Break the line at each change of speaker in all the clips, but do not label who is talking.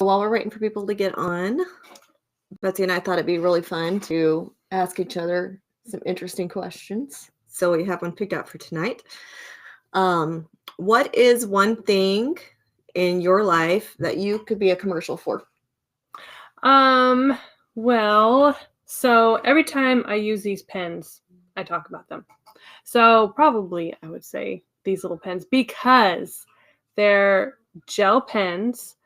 While we're waiting for people to get on, Betsy and I thought it'd be really fun to ask each other some interesting questions. So we have one picked out for tonight. What is one thing in your life that you could be a commercial for?
Well, so every time I use these pens, I talk about them. So probably I would say these little pens because they're gel pens.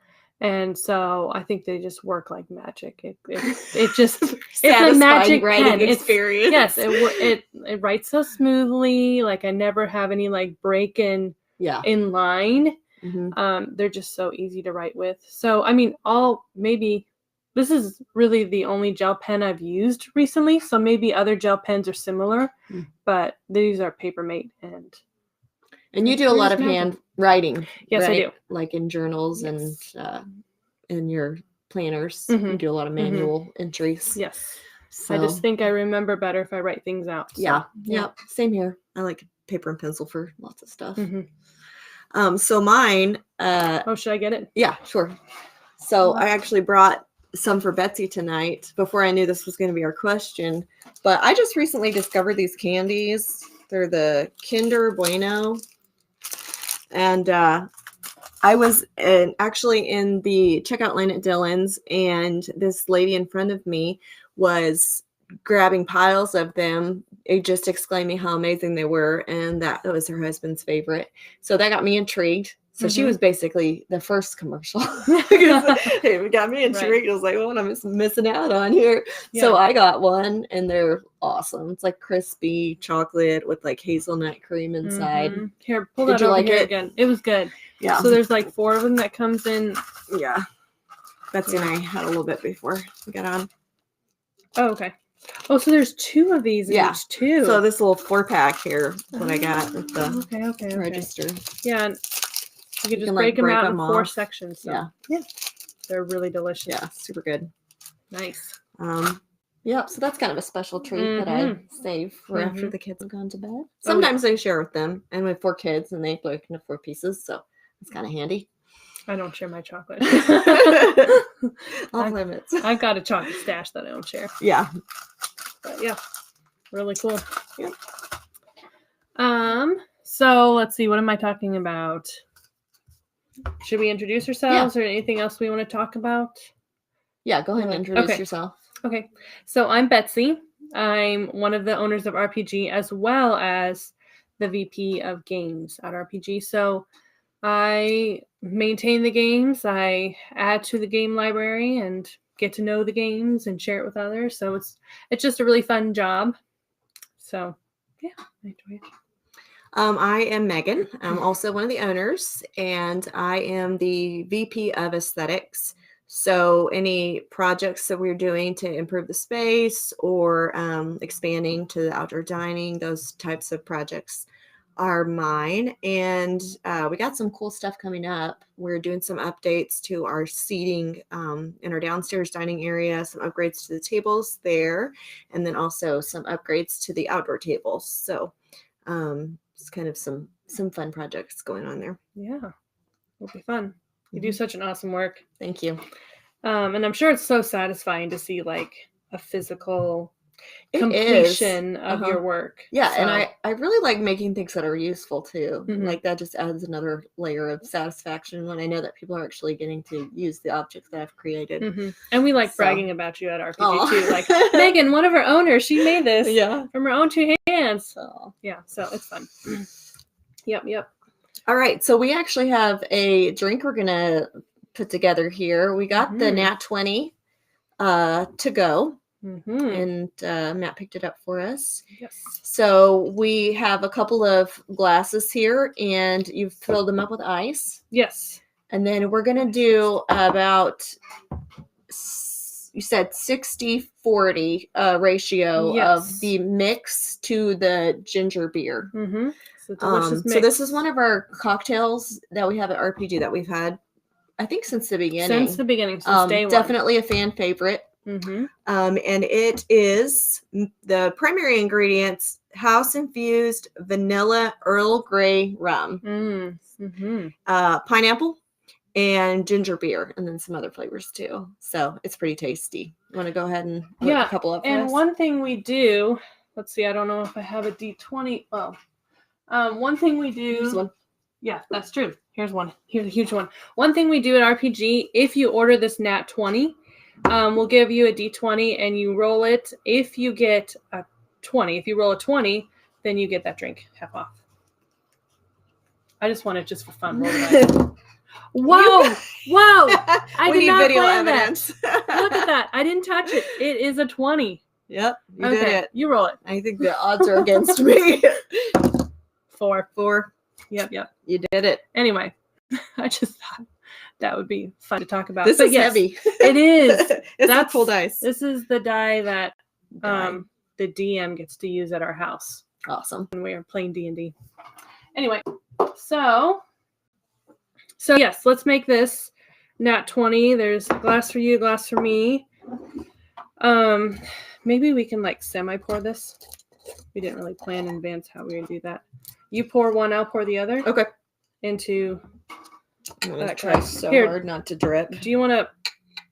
And so I think they just work like magic. It just it's a magic pen.
Experience.
Yes, it writes so smoothly. Like I never have any like break in line.
Mm-hmm.
They're just so easy to write with. So I mean, this is really the only gel pen I've used recently. So maybe other gel pens are similar, but these are Papermate
and you do a lot of handwriting.
Yes,
right?
I do.
Like in journals and in your planners. You do a lot of manual entries.
Yes.
So
I just think I remember better if I write things out. So,
yeah. Same here. I like paper and pencil for lots of stuff. So mine.
Should I get it?
Yeah, sure. So I actually brought some for Betsy tonight before I knew this was going to be our question. But I just recently discovered these candies. They're the Kinder Bueno. And I was actually in the checkout line at Dillon's, and this lady in front of me was grabbing piles of them, just exclaiming how amazing they were, and that was her husband's favorite. So that got me intrigued. So she was basically the first commercial. It got me intrigued. Right. I was like, well, I'm missing out on here. Yeah. So I got one, and they're awesome. It's like crispy chocolate with like hazelnut cream inside.
Here, pull that over here again. It was good.
Yeah.
So there's like 4 of them that comes in.
Yeah. Betsy and I had a little bit before we got on.
Oh, okay. Oh, so there's 2 of these in each too.
So this little 4-pack here is what I got with the register.
Yeah. And you can just break them out in 4 sections. So.
Yeah.
They're really delicious.
Yeah, super good.
Nice.
Yeah, so that's kind of a special treat that I save for after the kids have gone to bed. Sometimes I share with them, and we have 4 kids, and they break into 4 pieces, so it's kind of handy.
I don't share my chocolate.
Off limits.
I've got a chocolate stash that I don't share.
Yeah.
But yeah, really cool.
Yeah.
So let's see. What am I talking about? Should we introduce ourselves or anything else we want to talk about?
Yeah, go ahead and introduce yourself.
Okay. So I'm Betsy. I'm one of the owners of RPG as well as the VP of games at RPG. So I maintain the games. I add to the game library and get to know the games and share it with others. So it's just a really fun job. So yeah, I enjoy it.
I am Megan. I'm also one of the owners, and I am the VP of aesthetics. So any projects that we're doing to improve the space or expanding to the outdoor dining, those types of projects are mine. And we got some cool stuff coming up. We're doing some updates to our seating in our downstairs dining area, some upgrades to the tables there, and then also some upgrades to the outdoor tables. So it's kind of some fun projects going on there.
Yeah, it'll be fun. You do such an awesome work.
Thank you.
And I'm sure it's so satisfying to see like a physical completion of your work.
Yeah, so. And I really like making things that are useful too. Like that just adds another layer of satisfaction when I know that people are actually getting to use the objects that I've created.
And we like bragging about you at RPG too. Like Megan, one of our owners, she made this from her own 2 hands. So so it's fun. Yep.
All right, so we actually have a drink we're gonna put together here. We got the Nat 20 to go. And Matt picked it up for us.
Yes.
So we have a couple of glasses here, and you've filled them up with ice.
Yes.
And then we're going to do about, you said 60-40 ratio of the mix to the ginger beer.
So delicious mix.
So this is one of our cocktails that we have at RPG that we've had, I think, since the beginning.
Since day one.
Definitely a fan favorite. And it is the primary ingredients: house infused vanilla Earl Grey rum, pineapple, and ginger beer, and then some other flavors too. So it's pretty tasty. You want to go ahead and whip
Yeah,
a couple up for
and
us?
one thing we do, let's see, I don't know if I have a D20. Oh, one thing we do.
Here's one.
Yeah, that's true. Here's one. Here's a huge one. One thing we do at RPG, if you order this Nat 20, we'll give you a D20 and you roll it. If you get a 20, if you roll a 20, then you get that drink half off. I just want it just for fun. Roll the dice. Whoa! Whoa! I
We
did
need
not
video
plan
evidence.
that. Look at that. I didn't touch it. It is a 20.
Yep, you
Okay,
did it.
you roll it.
I think the odds are against me.
4.
4.
Yep.
You did it.
Anyway, I just thought that would be fun to talk about.
This
But
is
yes,
heavy.
It is.
It's
That's
a cool dice.
This is the die that
Die.
the DM gets to use at our house
Awesome.
when we are playing D&D. Anyway, so yes, let's make this Nat 20. There's a glass for you, a glass for me. Maybe we can like semi-pour this. We didn't really plan in advance how we would do that. You pour one, I'll pour the other.
Okay.
Into
I'm going to
that
try
cup.
so
Here.
hard not to drip.
Do you want to,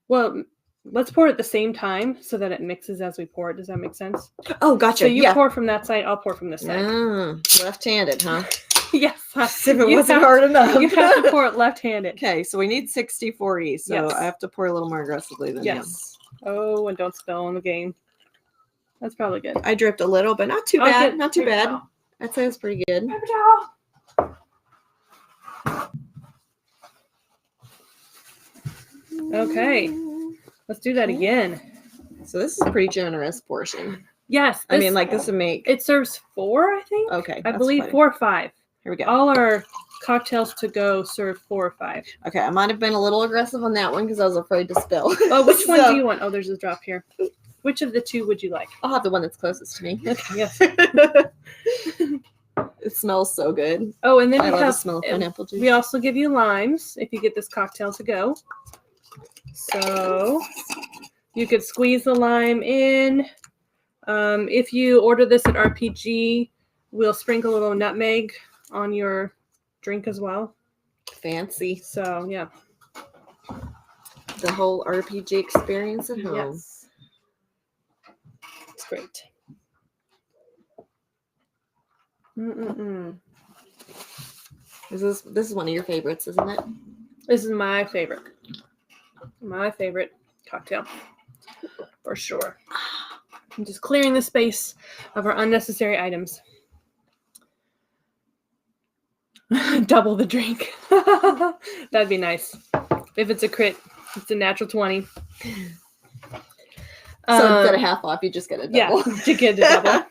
well, let's pour it at the same time so that it mixes as we pour it. Does that make sense?
Oh, gotcha.
So you
yeah.
pour from that side, I'll pour from this side.
Left-handed, huh?
Yes.
If it
You
wasn't
have-
hard enough.
You have to pour it left-handed.
Okay, so we need 60-40, so
Yes.
I have to pour a little more aggressively than you.
Yes. Oh, and don't spill on the game. That's probably good.
I dripped a little, but not too
I'll
bad.
get
Not too
paper
bad.
towel.
I'd say it's pretty good.
Paper towel. Okay. Let's do that again.
So this is a pretty generous portion.
Yes.
I mean, like this would make.
It serves 4, I think.
Okay.
I
that's
believe
fine.
4 or 5.
Here we go.
All our cocktails to go serve 4 or 5.
Okay, I might have been a little aggressive on that one because I was afraid to spill.
Oh, which one
So,
do you want? Oh, there's a drop here. Which of the 2 would you like?
I'll have the one that's closest to me.
Okay, yes.
It smells so good.
Oh, and then
I
we
love the
have.
smell of pineapple juice.
We also give you limes if you get this cocktail to go. So you could squeeze the lime in. If you order this at RPG, we'll sprinkle a little nutmeg on your drink as well.
Fancy.
So yeah.
The whole RPG experience at home.
Yes. It's great.
This is one of your favorites, isn't it?
This is my favorite. My favorite cocktail. For sure. I'm just clearing the space of our unnecessary items. Double the drink. That'd be nice. If it's a crit, it's a natural 20.
So instead of half off, you just get a double.
Yeah, to get a double.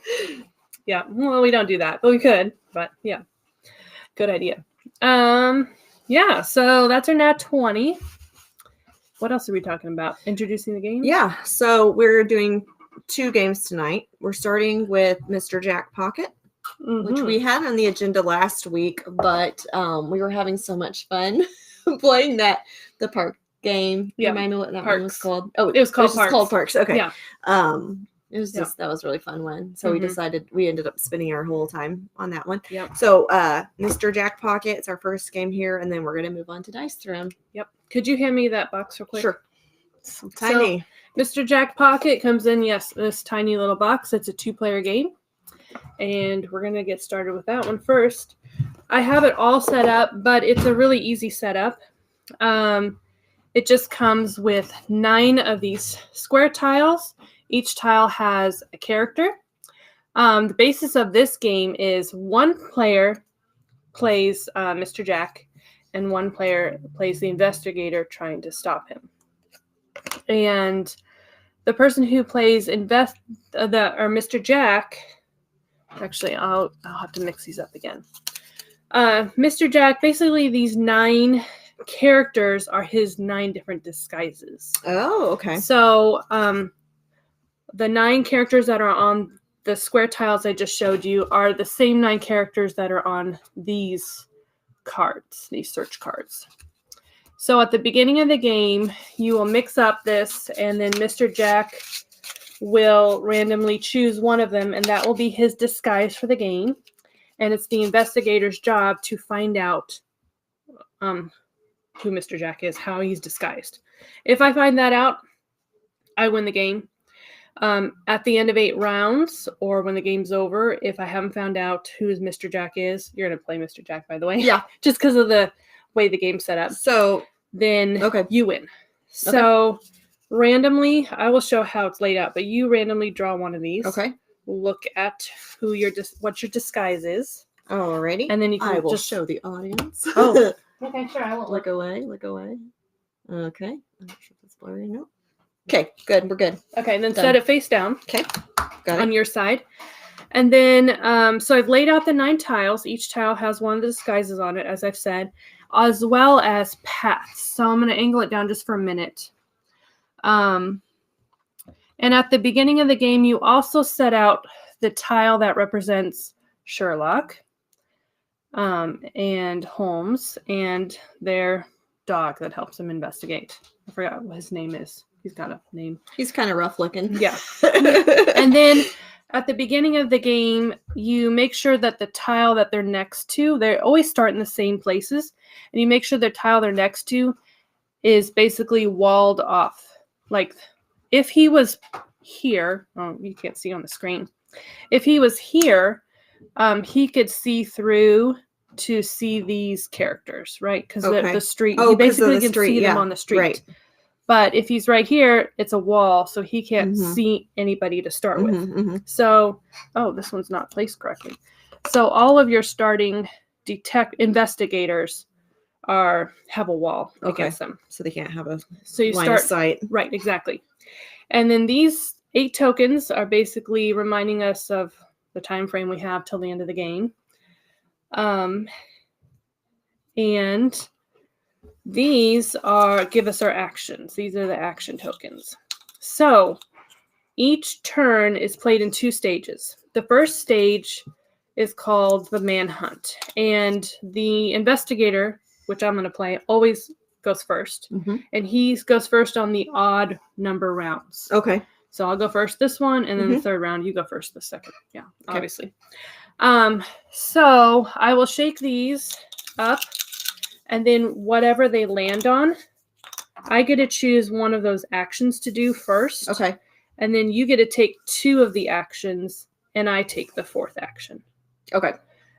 Yeah, well, we don't do that, but we could. But yeah, good idea. Yeah, so that's our Nat 20. What else are we talking about? Introducing the game?
Yeah, so we're doing 2 games tonight. We're starting with Mr. Jack Pocket, which we had on the agenda last week, but we were having so much fun playing the park game.
Yeah.
Remind me what that
Parks.
one was called. Oh,
It was called
just
Parks.
called Parks. Okay.
Yeah.
It was
Yeah.
just that was a really fun one. So we ended up spending our whole time on that one.
Yep.
So Mr. Jack Pocket, it's our first game here, and then we're gonna move on to Dice Throne.
Yep. Could you hand me that box real quick?
Sure. So tiny.
Mr. Jack Pocket comes in, yes, this tiny little box. It's a 2-player game. And we're going to get started with that one first. I have it all set up, but it's a really easy setup. It just comes with 9 of these square tiles. Each tile has a character. The basis of this game is 1 player plays Mr. Jack, and 1 player plays the investigator trying to stop him. And the person who plays Mr. Jack, actually, I'll have to mix these up again. Mr. Jack, basically these 9 characters are his 9 different disguises.
Oh, okay.
So the 9 characters that are on the square tiles I just showed you are the same 9 characters that are on these cards, these search cards. So at the beginning of the game, you will mix up this, and then Mr. Jack will randomly choose one of them, and that will be his disguise for the game. And it's the investigator's job to find out who Mr. Jack is, how he's disguised. If I find that out, I win the game. At the end of 8 rounds, or when the game's over, if I haven't found out who Mr. Jack is, you're going to play Mr. Jack, by the way.
Yeah.
Just because of the way the game's set up.
So
then you win. So randomly, I will show how it's laid out, but you randomly draw one of these.
Okay.
Look at who what your disguise is.
Alrighty.
And then you can
I will
just
show the audience.
Oh. Okay, sure. I won't
look away. Look away. Okay. I'm not sure if it's blurry. No. Okay, good. We're good.
Okay, and then set it face down.
Okay. Got it.
On your side. And then, so I've laid out the 9 tiles. Each tile has one of the disguises on it, as I've said, as well as paths. So I'm going to angle it down just for a minute. And at the beginning of the game, you also set out the tile that represents Sherlock and Holmes and their dog that helps him investigate. I forgot what his name is. He's got a name.
He's kind of rough looking.
Yeah. And then at the beginning of the game, you make sure that the tile that they're next to, they always start in the same places, and you make sure the tile they're next to is basically walled off. Like if he was here, oh, you can't see on the screen. If he was here, he could see through to see these characters, right? Because the street, he basically can see them on the street. Right. But if he's right here, it's a wall, so he can't see anybody to start with. So, this one's not placed correctly. So all of your starting investigators have a wall against them.
So they can't have a
line
of sight.
Right, exactly. And then these 8 tokens are basically reminding us of the time frame we have till the end of the game. And these give us our actions. These are the action tokens. So each turn is played in 2 stages. The first stage is called the manhunt. And the investigator, which I'm going to play, always goes first. And he goes first on the odd number rounds. Okay. So I'll go first this one, and then the third round, you go first the second. Yeah, obviously. So I will shake these up. And then whatever they land on, I get to choose one of those actions to do first. Okay. And then you get to take 2 of the actions, and I take the 4th action. Okay.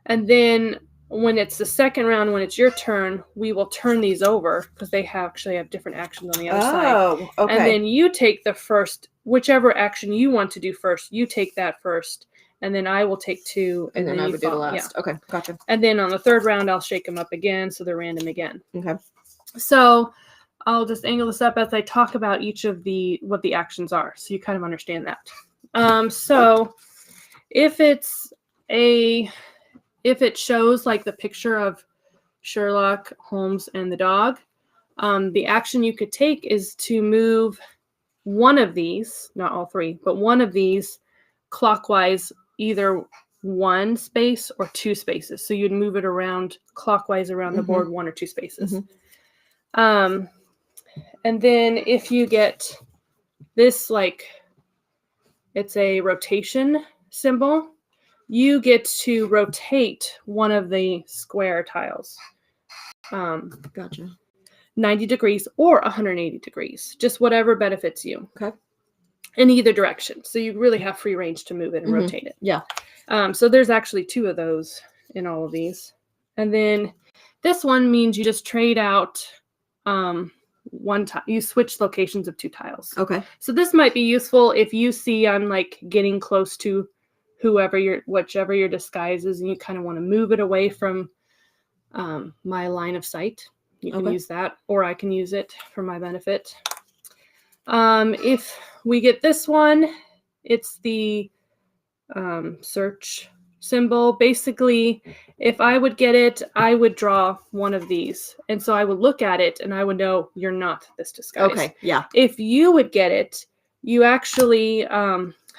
And then when it's the second round, when it's your turn, we will turn these over because they actually have different actions on the other side. Oh, okay. And then you take the first, whichever action you want to do first, you take that first. And then I will take 2. And then I would do the last. Yeah. Okay, gotcha. And then on the third round, I'll shake them up again, so they're random again. Okay. So I'll just angle this up as I talk about each of what the actions are, so you kind of understand that. So if it shows like the picture of Sherlock Holmes and the dog, the action you could take is to move one of these, not all 3, but one of these clockwise, either 1 space or 2 spaces. So you'd move it around clockwise around the board 1 or 2 spaces. And then if you get this, like it's a rotation symbol, you get to rotate one of the square tiles. Gotcha. 90 degrees or 180 degrees, just whatever benefits you. Okay. In either direction. So you really have free range to move it and rotate it. Yeah. So there's actually 2 of those in all of these. And then this one means you just trade out one tile. You switch locations of 2 tiles. Okay. So this might be useful if you see I'm like getting close to whichever your disguise is, and you kind of want to move it away from my line of sight. You can use that, or I can use it for my benefit. If we get this one, it's the search symbol. Basically, if I would get it, I would draw one of these. And so I would look at it and I would know you're not this disguise. Okay, yeah. If you would get it, you actually,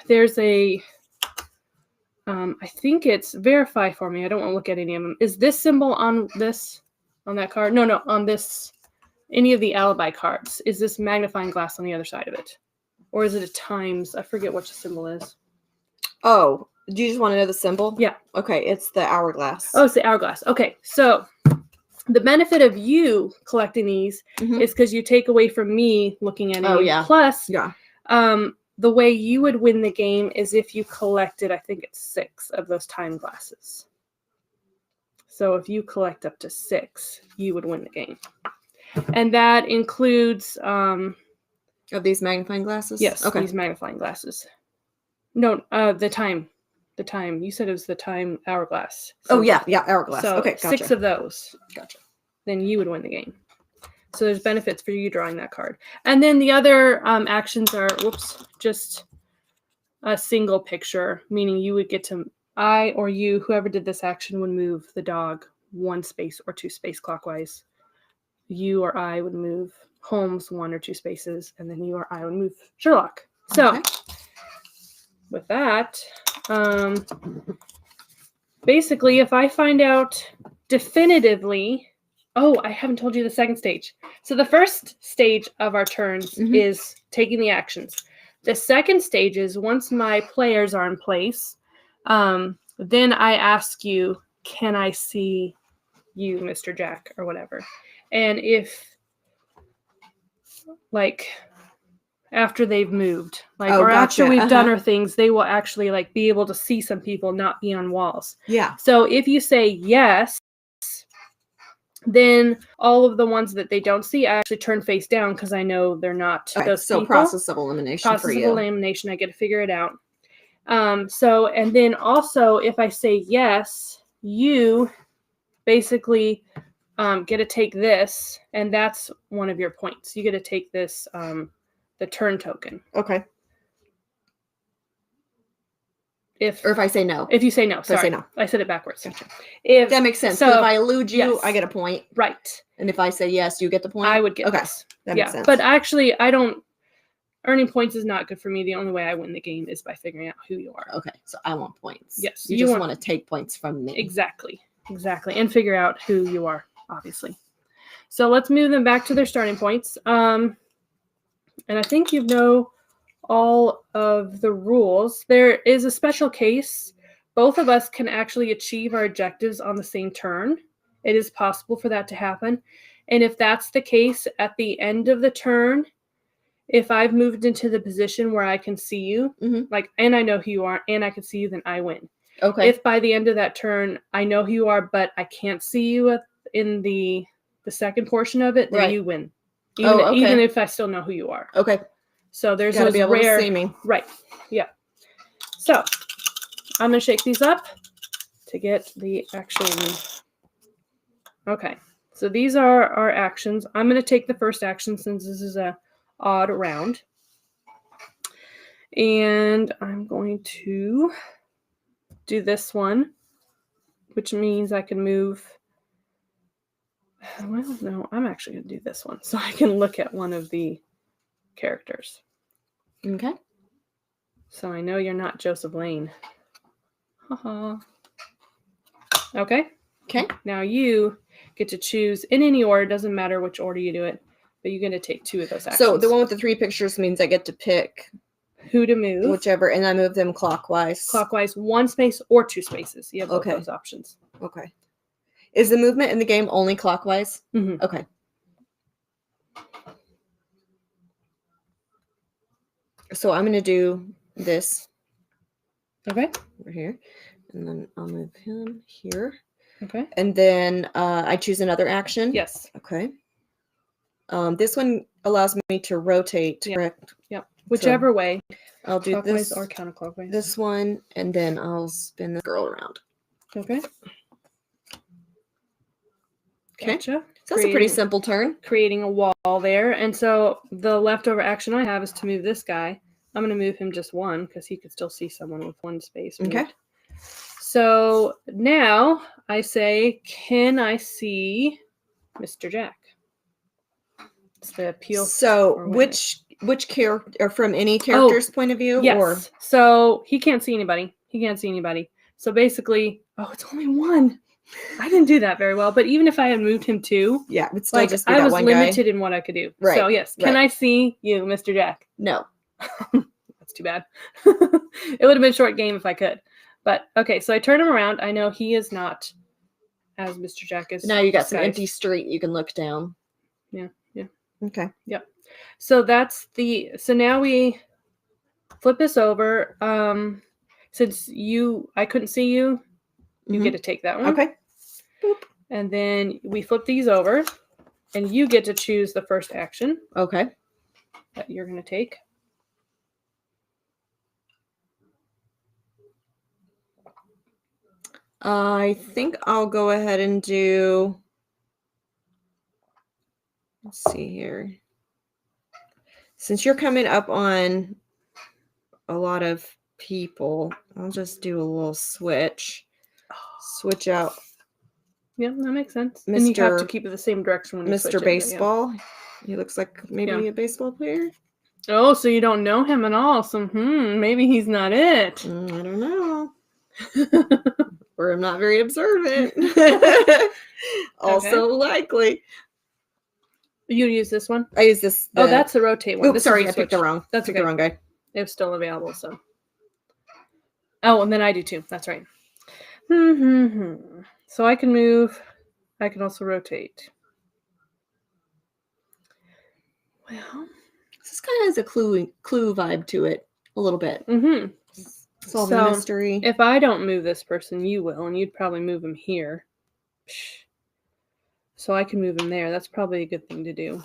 there's a, I think it's verify for me. I don't want to look at any of them. Is this symbol on that card? No, on this. Any of the alibi cards, is this magnifying glass on the other side of it? Or is it a times? I forget what the symbol is. Oh, do you just want to know the symbol? Yeah. Okay, it's the hourglass. Oh, it's the hourglass. Okay, so The benefit of you collecting these is because you take away from me looking at it.
Oh, yeah.
Plus,
Yeah.
the way you would win the game is if you collected, I think it's 6 of those time glasses. So if you collect up to 6, you would win the game. And that includes...
of these magnifying glasses?
Yes,
Okay.
these magnifying glasses. No, the time. The time. You said it was the time hourglass. So,
oh, yeah. Yeah, hourglass.
So
okay, gotcha.
6 of those.
Gotcha.
Then you would win the game. So there's benefits for you drawing that card. And then the other actions are, just a single picture, meaning you would get to, I or you, whoever did this action, would move the dog 1 space or 2 space clockwise. You or I would move Holmes 1 or 2 spaces, and then you or I would move Sherlock. So with that, basically, if I find out definitively, I haven't told you the second stage. So the first stage of our turns is taking the actions. The second stage is once my players are in place, then I ask you, can I see you, Mr. Jack, or whatever. And if, like, after they've moved, like, or after we've done our things, they will actually, like, be able to see some people, not be on walls.
Yeah.
So if you say yes, then all of the ones that they don't see, I actually turn face down because I know they're not those people.
Process of elimination for you.
Process of elimination, I get to figure it out. So, and then also, if I say yes, you basically get to take this, and that's one of your points. You get to take this, the turn token.
Okay.
If
I say no.
If you say no. Sorry.
I say no.
I said it backwards.
Gotcha.
If
that makes sense.
So
if I elude you,
yes.
I get a point.
Right.
And if I say yes, you get the point?
I would get this.
That makes sense.
But actually, earning points is not good for me. The only way I win the game is by figuring out who you are.
Okay. So I want points.
Yes.
You just want to take points from me.
Exactly. And figure out who you are, obviously. So let's move them back to their starting points. And I think you know all of the rules. There is a special case. Both of us can actually achieve our objectives on the same turn. It is possible for that to happen. And if that's the case, at the end of the turn, if I've moved into the position where I can see you, and I know who you are, and I can see you, then I win.
Okay.
If by the end of that turn, I know who you are, but I can't see you in the second portion of it, then you win. Even if I still know who you are.
Okay.
So there's
those
rare...
to see me.
Right. Yeah. So I'm going to shake these up to get the action. Okay. So these are our actions. I'm going to take the first action since this is a odd round. And I'm going to do this one, which means I can move. Well, no, I'm actually going to do this one so I can look at one of the characters.
Okay.
So I know you're not Joseph Lane. Haha. Okay.
Okay.
Now you get to choose in any order. Doesn't matter which order you do it, but you're going to take 2 of those actions.
So the one with the 3 pictures means I get to pick
who to move.
Whichever, and I move them clockwise.
Clockwise, 1 space or 2 spaces. You have both those options.
Okay. Is the movement in the game only clockwise?
Mm-hmm.
Okay. So I'm going to do this.
Okay.
Over here. And then I'll move him here.
Okay.
And then I choose another action?
Yes.
Okay. This one allows me to rotate, correct?
Yep. Whichever way.
I'll do
clockwise
this
or counterclockwise.
This one, and then I'll spin the girl around.
Okay.
Okay.
Gotcha.
So that's a pretty simple turn.
Creating a wall there. And so the leftover action I have is to move this guy. I'm going to move him just 1 because he could still see someone with 1 space moved. Okay. So now I say, can I see Mr. Jack? It's the appeal.
So which character, or from any character's point of view?
Yes.
Or?
So he can't see anybody. So basically, it's only 1. I didn't do that very well, but even if I had moved him 2,
it's still just I
was limited in what I could do.
Right.
So yes, can I see you, Mr. Jack?
No.
That's too bad. It would have been a short game if I could. But okay, so I turn him around. I know he is not as Mr. Jack is.
Now you got some
disguised.
empty street you can look down.
Yeah.
Okay.
Yep. So so now we flip this over. Since I couldn't see you, you get to take that one.
Okay. Boop.
And then we flip these over, and you get to choose the first action
Okay.
that you're going to take.
I think I'll go ahead and do. Let's see here. Since you're coming up on a lot of people, I'll just do a little switch. Switch out
Yeah, that makes sense. And you have to keep it the same direction when you switch
Mr.
it,
Baseball. Yeah. He looks like maybe
Yeah.
a baseball player.
Oh, so you don't know him at all. So, maybe he's not it.
I don't know. Or I'm not very observant. Also likely.
You use this one?
I use this.
Oh, that's the rotate one.
Oops, sorry, I picked the wrong.
That's
the wrong guy.
It was still available, so. Oh, and then I do too. That's right. So I can move. I can also rotate. Well,
this kind of has a clue vibe to it a little bit. Solve a mystery.
If I don't move this person, you will, and you'd probably move him here. So I can move him there. That's probably a good thing to do.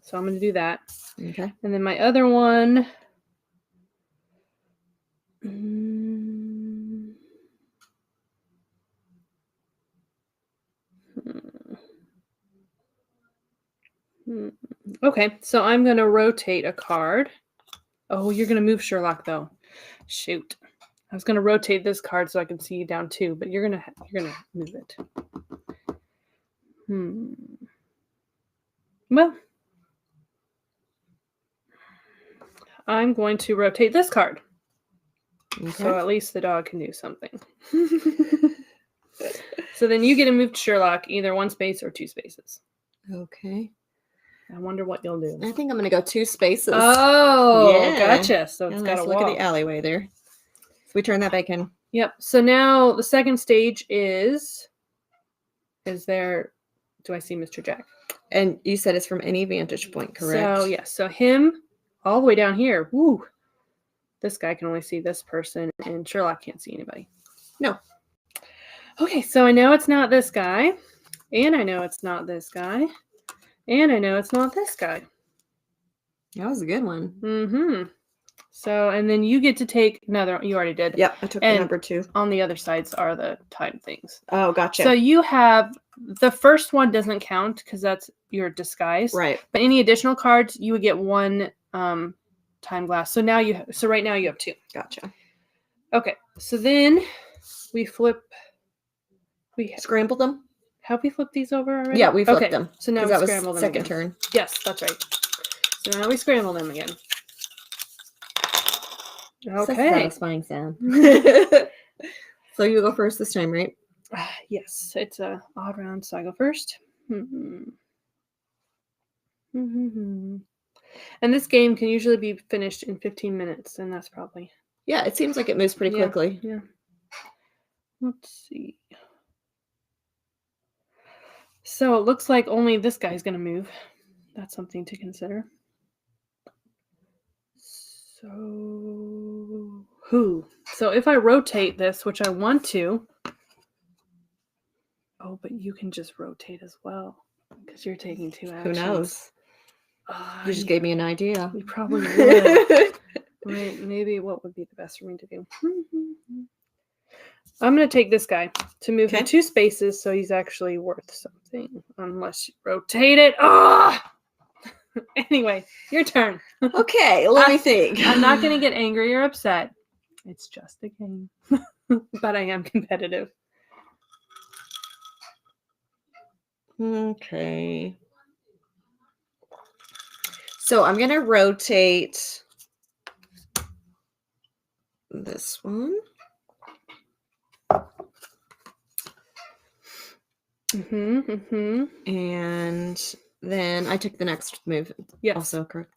So I'm going to do that.
Okay.
And then my other one. Okay, so I'm going to rotate a card. Oh, you're going to move Sherlock, though. Shoot. I was going to rotate this card so I can see you down, too, but you're going to move it. Well, I'm going to rotate this card. Okay. So at least the dog can do something. So then you get to move to Sherlock either 1 space or 2 spaces.
Okay.
I wonder what you'll do.
I think I'm going to go 2 spaces.
Oh, yeah. Gotcha. So it's got a
look at the alleyway there. So we turn that back in.
Yep. So now the second stage is there, do I see Mr. Jack?
And you said it's from any vantage point, correct?
So, yeah. So him all the way down here. Woo. This guy can only see this person, and Sherlock can't see anybody.
No.
Okay, so I know it's not this guy, and I know it's not this guy, and I know it's not this guy.
That was a good one.
So, and then you get to take another. You already did.
Yep, I took the number 2.
On the other sides are the time things.
Oh, gotcha.
So you have the first one doesn't count because that's your disguise.
Right.
But any additional cards, you would get 1 time glass. So now right now you have 2.
Gotcha.
Okay. So then we flip. We
scramble them.
Have we flipped these over already?
Yeah, we flipped them.
So now we scramble them.
Second
again.
turn.
Yes, that's right. So now we scramble them again. Okay.
It's a satisfying sound. So you go first this time, right?
Yes, it's a odd round, so I go first. And this game can usually be finished in 15 minutes, and that's probably...
Yeah, it seems like it moves pretty quickly.
Yeah. Let's see. So it looks like only this guy's going to move. That's something to consider. So who? So if I rotate this, which I want to... Oh, but you can just rotate as well because you're taking 2 actions.
Who knows? You just gave me an idea.
You probably would. Right? Maybe what would be the best for me to do? I'm going to take this guy to move him 2 spaces, so he's actually worth something. Unless you rotate it. Ah! Anyway, your turn.
Okay, let me think.
I'm not going to get angry or upset. It's just a game. But I am competitive.
Okay. So I'm going to rotate this one. And then I took the next move.
Yes.
Also correct.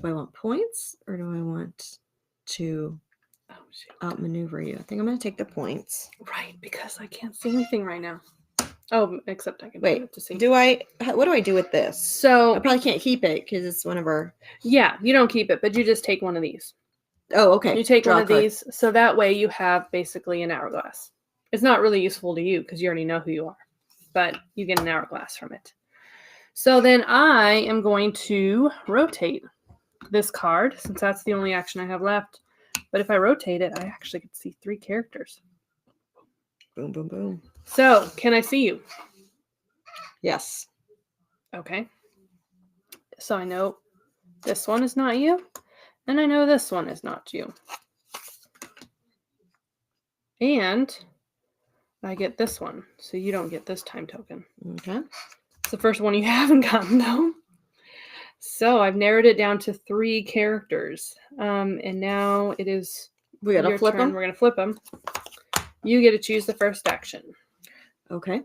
Do I want points or do I want to...
Oh,
outmaneuver you. I think I'm going to take the points.
Right, because I can't see anything right now. Oh, except I can
Wait,
do it to see.
What do I do with this?
So
I probably can't keep it because it's one of our...
Yeah, you don't keep it, but you just take one of these.
Oh, okay.
You take
Draw
one
a
of
card.
these, so that way you have basically an hourglass. It's not really useful to you because you already know who you are, but you get an hourglass from it. So then I am going to rotate this card, since that's the only action I have left. But if I rotate it, I actually could see 3 characters.
Boom, boom, boom.
So, can I see you?
Yes.
Okay. So I know this one is not you, and I know this one is not you. And I get this one, so you don't get this time token.
Okay.
It's the first one you haven't gotten, though. So I've narrowed it down to 3 characters. And now it is
We got to
your
flip
turn.
them?
We're going to flip them. You get to choose the first action.
Okay.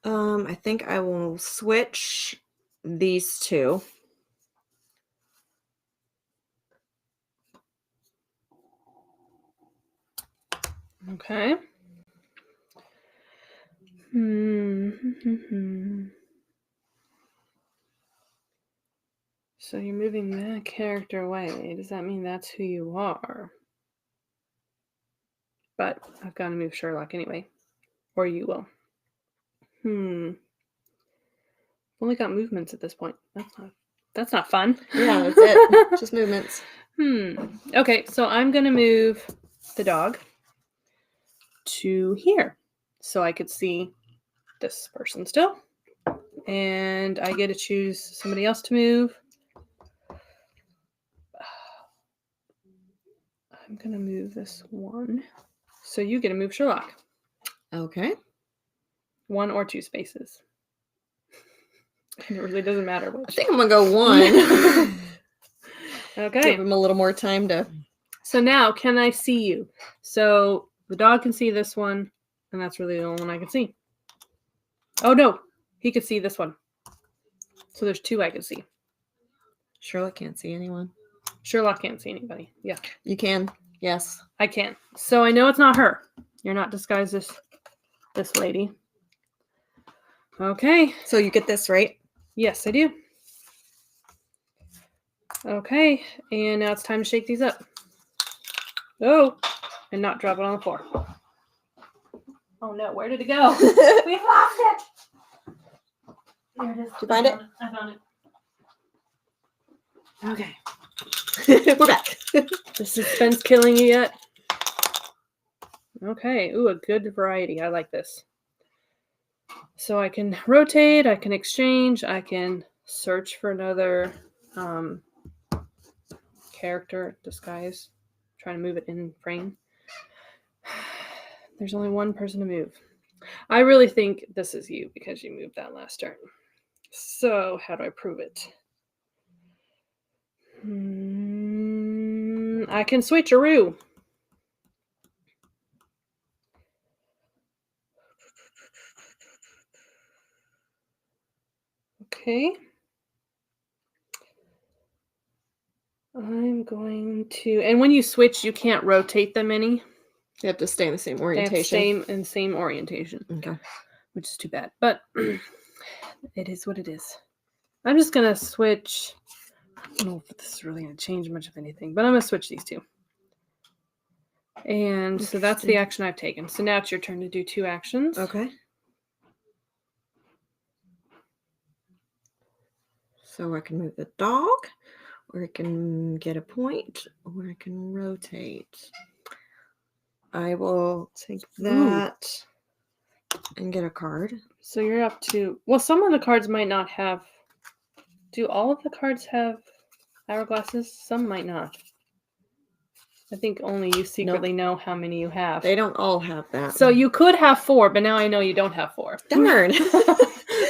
I think I will switch these 2.
Okay. So you're moving that character away. Does that mean that's who you are? But I've got to move Sherlock anyway. Or you will. Only got movements at this point. That's not fun.
Yeah, that's it. Just movements.
Okay, so I'm going to move the dog to here. So I could see this person still. And I get to choose somebody else to move. I'm going to move this one. So you get to move Sherlock.
Okay.
1 or 2 spaces. And it really doesn't matter which.
I think I'm going to go 1.
Okay.
Give him a little more time to...
So now, can I see you? So the dog can see this one, and that's really the only one I can see. Oh, no. He could see this one. So there's 2 I can see.
Sherlock can't see anyone.
Sherlock can't see anybody. Yeah.
You can. Yes.
I can. So I know it's not her. You're not disguised as this lady. Okay.
So you get this, right?
Yes, I do. Okay. And now it's time to shake these up. Oh. And not drop it on the floor. Oh, no. Where did it go? We've lost it. There it is.
Did you find it?
I found it.
Okay. We're back.
The suspense killing you yet? Okay. Ooh, a good variety. I like this. So I can rotate, I can exchange, I can search for another character, disguise, trying to move it in frame. There's only one person to move. I really think this is you because you moved that last turn. So how do I prove it? I can switcheroo. Okay. I'm going to, and when you switch, you can't rotate them any.
You have to stay in the same
They
orientation.
have to stay in the same orientation.
Okay.
Which is too bad. But it is what it is. I'm just going to switch. I don't know if this is really going to change much of anything, but I'm going to switch these 2. And so that's the action I've taken. So now it's your turn to do 2 actions.
Okay. So I can move the dog, or I can get a point, or I can rotate. I will take that and get a card.
So you're up to, well, some of the cards might not have, do all of the cards have hourglasses? Some might not. I think only you secretly know how many you have.
They don't all have that.
So you could have 4, but now I know you don't have 4.
Darn.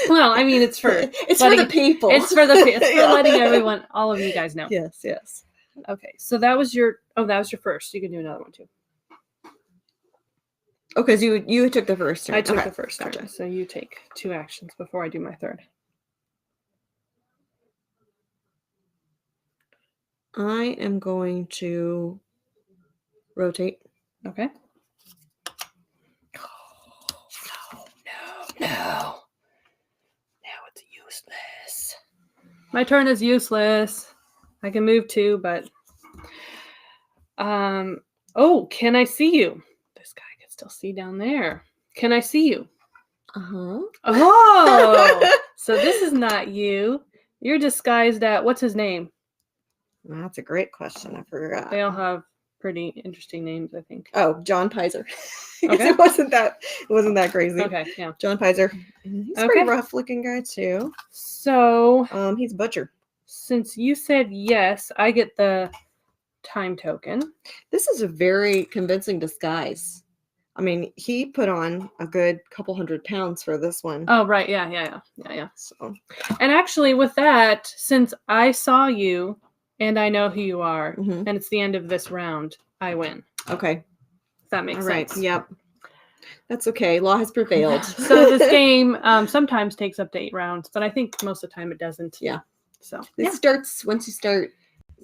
Well, I mean, it's for
the people.
It's for letting everyone, all of you guys know.
Yes, yes.
Okay, so that was your first. You can do another one too.
Oh, because you took the first turn.
I took
Okay,
the first
gotcha.
turn, so you take 2 actions before I do my third.
I am going to rotate.
Okay. No. Now it's useless. My turn is useless. I can move 2, but oh, can I see you? This guy can still see down there. Can I see you?
Uh-huh.
Oh, so this is not you. You're disguised at, what's his name?
That's a great question. I forgot.
They all have pretty interesting names, I think.
Oh, John Pizer.
Okay.
It wasn't that crazy.
Okay, yeah.
John Pizer. He's a pretty rough looking guy too.
So
he's a butcher.
Since you said yes, I get the time token.
This is a very convincing disguise. I mean, he put on a good couple 100 pounds for this one.
Oh, right. Yeah.
So,
and actually with that, since I saw you and I know who you are, and it's the end of this round, I win.
Okay.
If that makes sense.
Yep. That's okay. Law has prevailed.
So this game sometimes takes up to 8 rounds, but I think most of the time it doesn't.
Yeah.
So
it starts once you start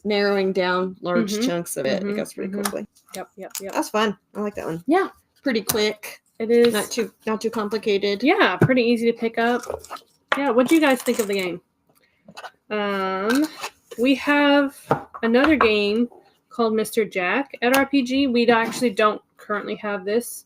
narrowing down large chunks of it. It goes pretty quickly.
Yep.
That's fun. I like that one.
Yeah.
Pretty quick.
It is.
Not too complicated.
Yeah, pretty easy to pick up. Yeah, what do you guys think of the game? We have another game called Mr. Jack at RPG. We actually don't currently have this,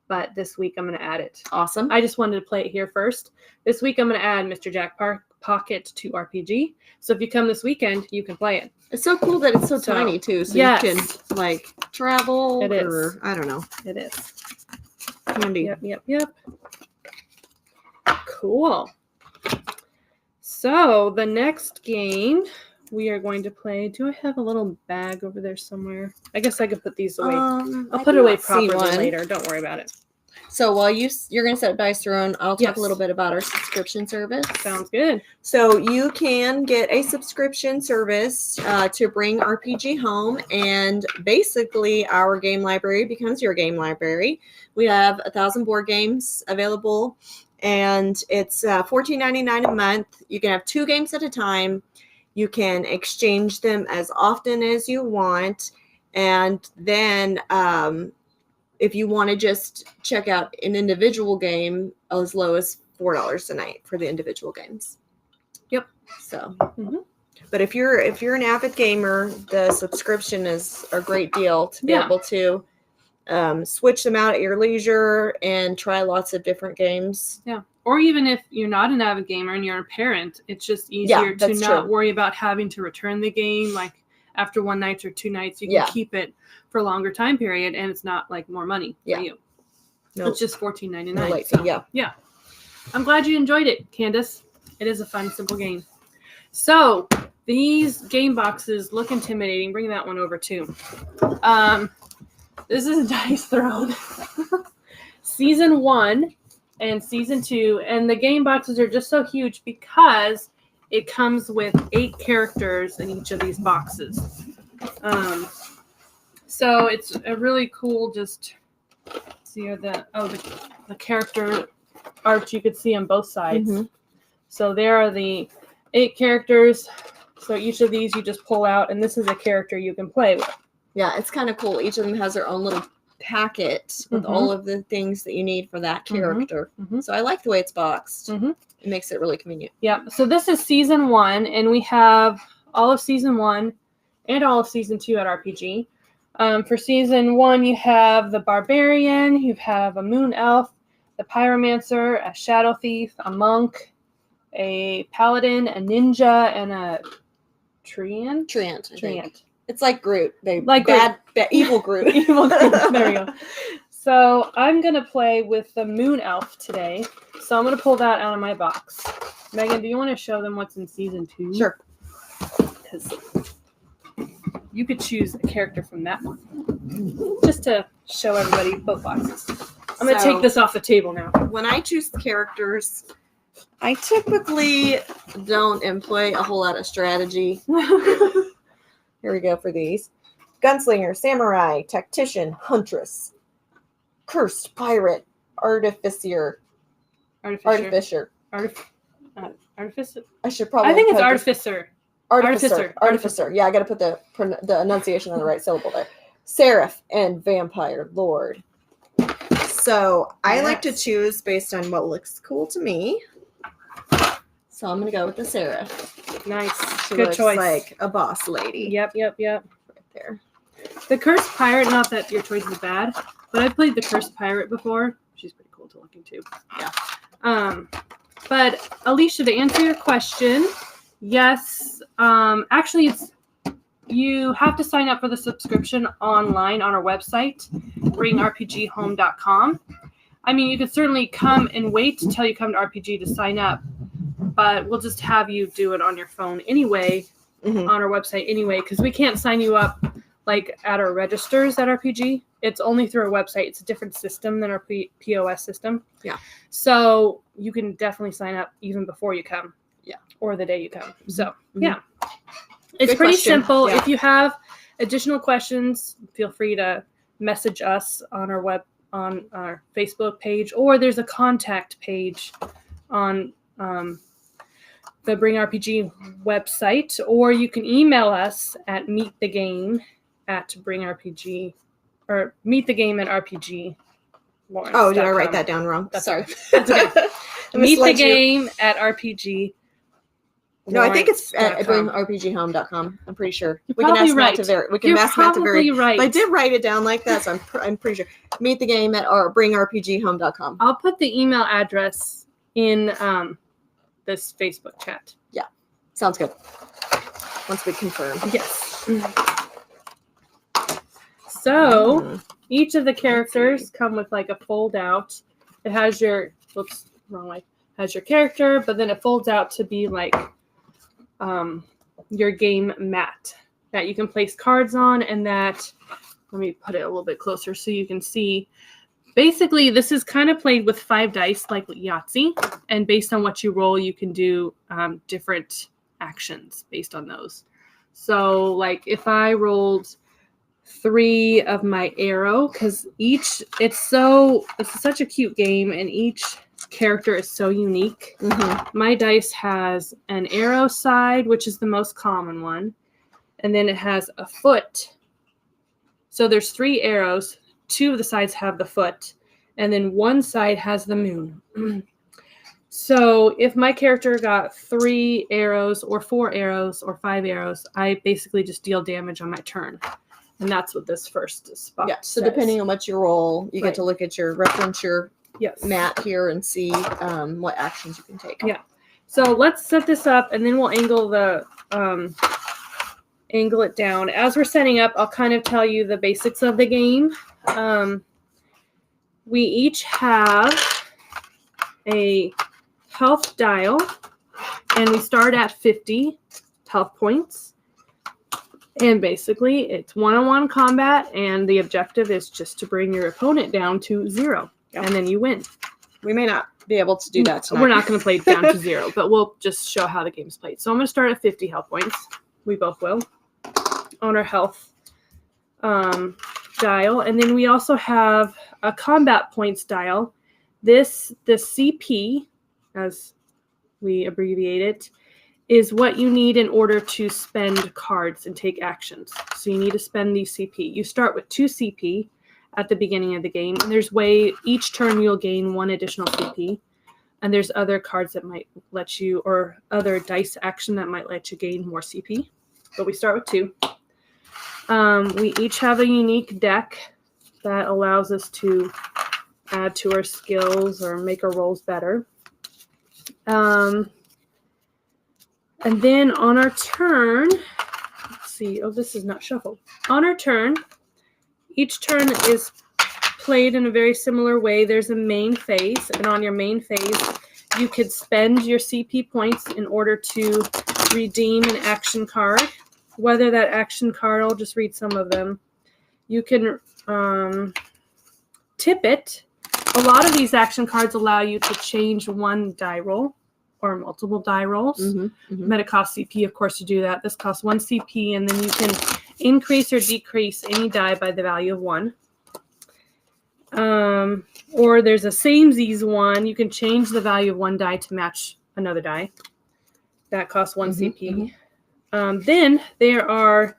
but this week I'm going to add it.
Awesome.
I just wanted to play it here first. This week I'm going to add Mr. Jack Pocket to RPG. So if you come this weekend, you can play it.
It's so cool that it's so tiny too. So you can like travel or I don't know.
It is.
Handy.
Yep. Cool. So the next game we are going to play. Do I have a little bag over there somewhere? I guess I could put these away. I'll put it away properly later. Don't worry about it.
So while you're going to set Dice Throne, I'll talk a little bit about our subscription service.
Sounds good.
So you can get a subscription service to bring RPG home, and basically our game library becomes your game library. We have 1,000 board games available, and it's $14.99 a month. You can have 2 games at a time. You can exchange them as often as you want, and then if you want to just check out an individual game, as low as $4 a night for the individual games.
Yep.
So, but if you're an avid gamer, the subscription is a great deal to be able to switch them out at your leisure and try lots of different games.
Yeah. Or even if you're not an avid gamer and you're a parent, it's just easier to not worry about having to return the game. Like after 1 night or 2 nights, you can keep it for a longer time period, and it's not like more money for you. No, it's just $14.99.
No late
so,
fee,
yeah. I'm glad you enjoyed it, Candace. It is a fun, simple game. So these game boxes look intimidating. Bring that one over too. This is Dice Throne. Season 1 and Season 2. And the game boxes are just so huge because it comes with 8 characters in each of these boxes. So it's a really cool, just see the character art you could see on both sides. So there are the 8 characters. So each of these you just pull out, and this is a character you can play with.
Yeah, it's kind of cool. Each of them has their own little packet with all of the things that you need for that character. So I like the way it's boxed. It makes it really convenient.
Yeah. So this is Season 1, and we have all of Season 1 and all of Season 2 at RPG. For Season 1, you have the Barbarian, you have a Moon Elf, the Pyromancer, a Shadow Thief, a Monk, a Paladin, a Ninja, and a Treant.
It's like Groot. Evil Groot.
Evil Groot. There we go. So I'm going to play with the Moon Elf today. So I'm going to pull that out of my box. Megan, do you want to show them what's in Season 2?
Sure.
Because you could choose a character from that one. Just to show everybody both boxes. I'm going to take this off the table now.
When I choose the characters, I typically don't employ a whole lot of strategy. Here we go for these. Gunslinger, Samurai, Tactician, Huntress, Cursed Pirate Artificer.
Artificer.
I should probably.
I think it's Artificer.
Artificer. Yeah, I got to put the enunciation on the right syllable there. Seraph and Vampire Lord. So I like to choose based on what looks cool to me. So I'm gonna go with the Seraph.
Nice.
She
Good
looks
choice.
like a boss lady.
Yep.
Right there.
The Cursed Pirate, not that your choice is bad, but I've played the Cursed Pirate before. She's pretty cool to look into.
Yeah.
But Alicia, to answer your question, yes. Actually, you have to sign up for the subscription online on our website, bringrpghome.com. I mean, you could certainly come and wait until you come to RPG to sign up, but we'll just have you do it on your phone anyway, on our website anyway, because we can't sign you up like at our registers at RPG. It's only through our website. It's a different system than our POS system.
Yeah.
So you can definitely sign up even before you come.
Yeah. Or
the day you come. So,
Mm-hmm.
yeah. It's
Good
pretty
question.
simple.
Yeah.
If you have additional questions, feel free to message us on our Facebook page, or there's a contact page on the Bring RPG website, or you can email us at meetthegame@bringrpg or meetthegame@rpg.
Oh, did I write that down wrong? Sorry.
That's okay.
Misled you.
meetthegame@rpg.
No, I think it's at
Lawrence.com.
bringrpghome.com. I'm pretty sure.
You're
We can
probably
ask
right.
Matt to we can
You're
ask Matt to
probably right.
But I did write it down like that, so I'm pretty sure. Meet the game at bringrpghome.com.
I'll put the email address in this Facebook chat.
Yeah, sounds good. Once we confirm.
Yes. So each of the characters come with like a fold out. It has your has your character, but then it folds out to be like your game mat that you can place cards on, and that, let me put it a little bit closer so you can see. Basically, this is kind of played with 5 dice like Yahtzee, and based on what you roll, you can do different actions based on those. So, like if I rolled 3 of my arrow, because it's such a cute game, and each character is so unique. My dice has an arrow side, which is the most common one, and then it has a foot. So there's 3 arrows. 2 of the sides have the foot, and then one side has the moon. So if my character got 3 arrows or 4 arrows or 5 arrows, I basically just deal damage on my turn. And that's what this first spot
So
says.
depending on what you roll, you get to look at your mat here and see what actions you can take.
Yeah. So let's set this up, and then we'll angle it down. As we're setting up, I'll kind of tell you the basics of the game. We each have a health dial, and we start at 50 health points. And basically, it's one-on-one combat, and the objective is just to bring your opponent down to 0, and then you win.
We may not be able to do that tonight.
We're not going to play down to 0, but we'll just show how the game's played. So I'm going to start at 50 health points. We both will on our health dial. And then we also have a combat points dial. The CP, as we abbreviate it, is what you need in order to spend cards and take actions. So you need to spend these CP. You start with 2 CP at the beginning of the game. And each turn you'll gain 1 additional CP. And there's other cards that might let you, or other dice action that might let you gain more CP. But we start with 2. We each have a unique deck that allows us to add to our skills or make our rolls better. And then on our turn, let's see. Oh, this is not shuffled. On our turn, each turn is played in a very similar way. There's a main phase, and on your main phase, you could spend your CP points in order to redeem an action card. Whether that action card, I'll just read some of them. You can tip it. A lot of these action cards allow you to change 1 die roll or multiple die rolls. Meta cost CP, of course, to do that. This costs 1 CP, and then you can increase or decrease any die by the value of 1. Or there's a samesies one. You can change the value of one die to match another die. That costs 1 CP. Then there are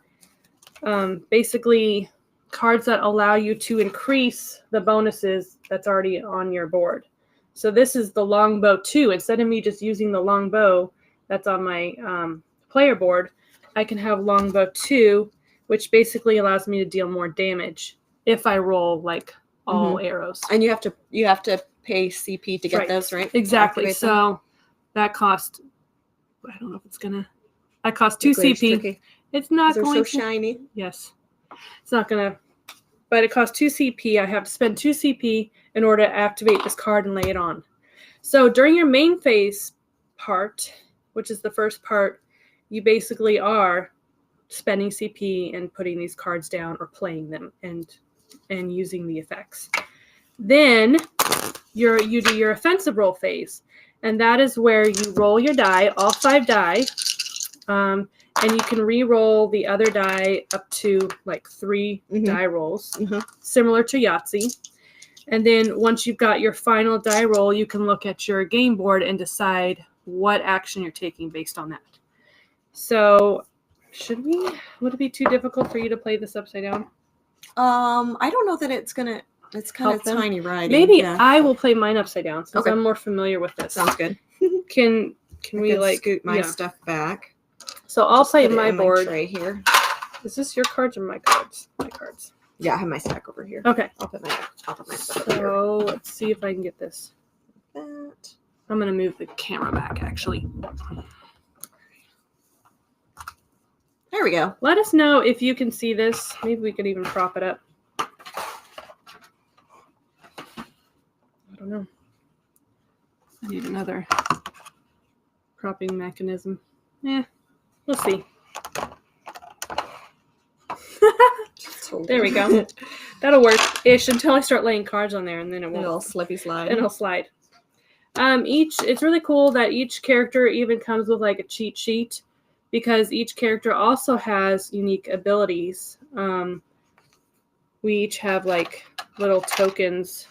basically cards that allow you to increase the bonuses that's already on your board. So this is the longbow 2. Instead of me just using the longbow that's on my player board, I can have longbow 2, which basically allows me to deal more damage if I roll like all arrows.
And you have to pay CP to get those, right?
Exactly. So that cost, I don't know if it's gonna. That costs 2 CP.
Tricky.
It's not
They're
going
so shiny.
Yes. It's not gonna. But it costs 2 CP. I have to spend 2 CP in order to activate this card and lay it on. So during your main phase part, which is the first part, you basically are spending CP and putting these cards down or playing them and using the effects. Then you do your offensive roll phase, and that is where you roll your die, all 5 die, and you can re-roll the other die up to like 3 die rolls, similar to Yahtzee. And then once you've got your final die roll, you can look at your game board and decide what action you're taking based on that. So would it be too difficult for you to play this upside down?
I don't know that it's kind of tiny writing.
Maybe I will play mine upside down since I'm more familiar with this.
Sounds good.
Can we like
scoot my stuff back?
So I'll play my board
right here.
Is this your cards or my cards? My cards.
Yeah, I have my stack over here.
Okay.
I'll put my stuff over here.
So let's see if I can get this.
That.
I'm gonna move the camera back actually.
There we go.
Let us know if you can see this. Maybe we could even prop it up. I don't know. I need another propping mechanism. Yeah, we'll see. There we go. That'll work-ish until I start laying cards on there, and then it won't.
It'll slippy slide.
It'll slide. It's really cool that each character even comes with like a cheat sheet, because each character also has unique abilities. We each have like little tokens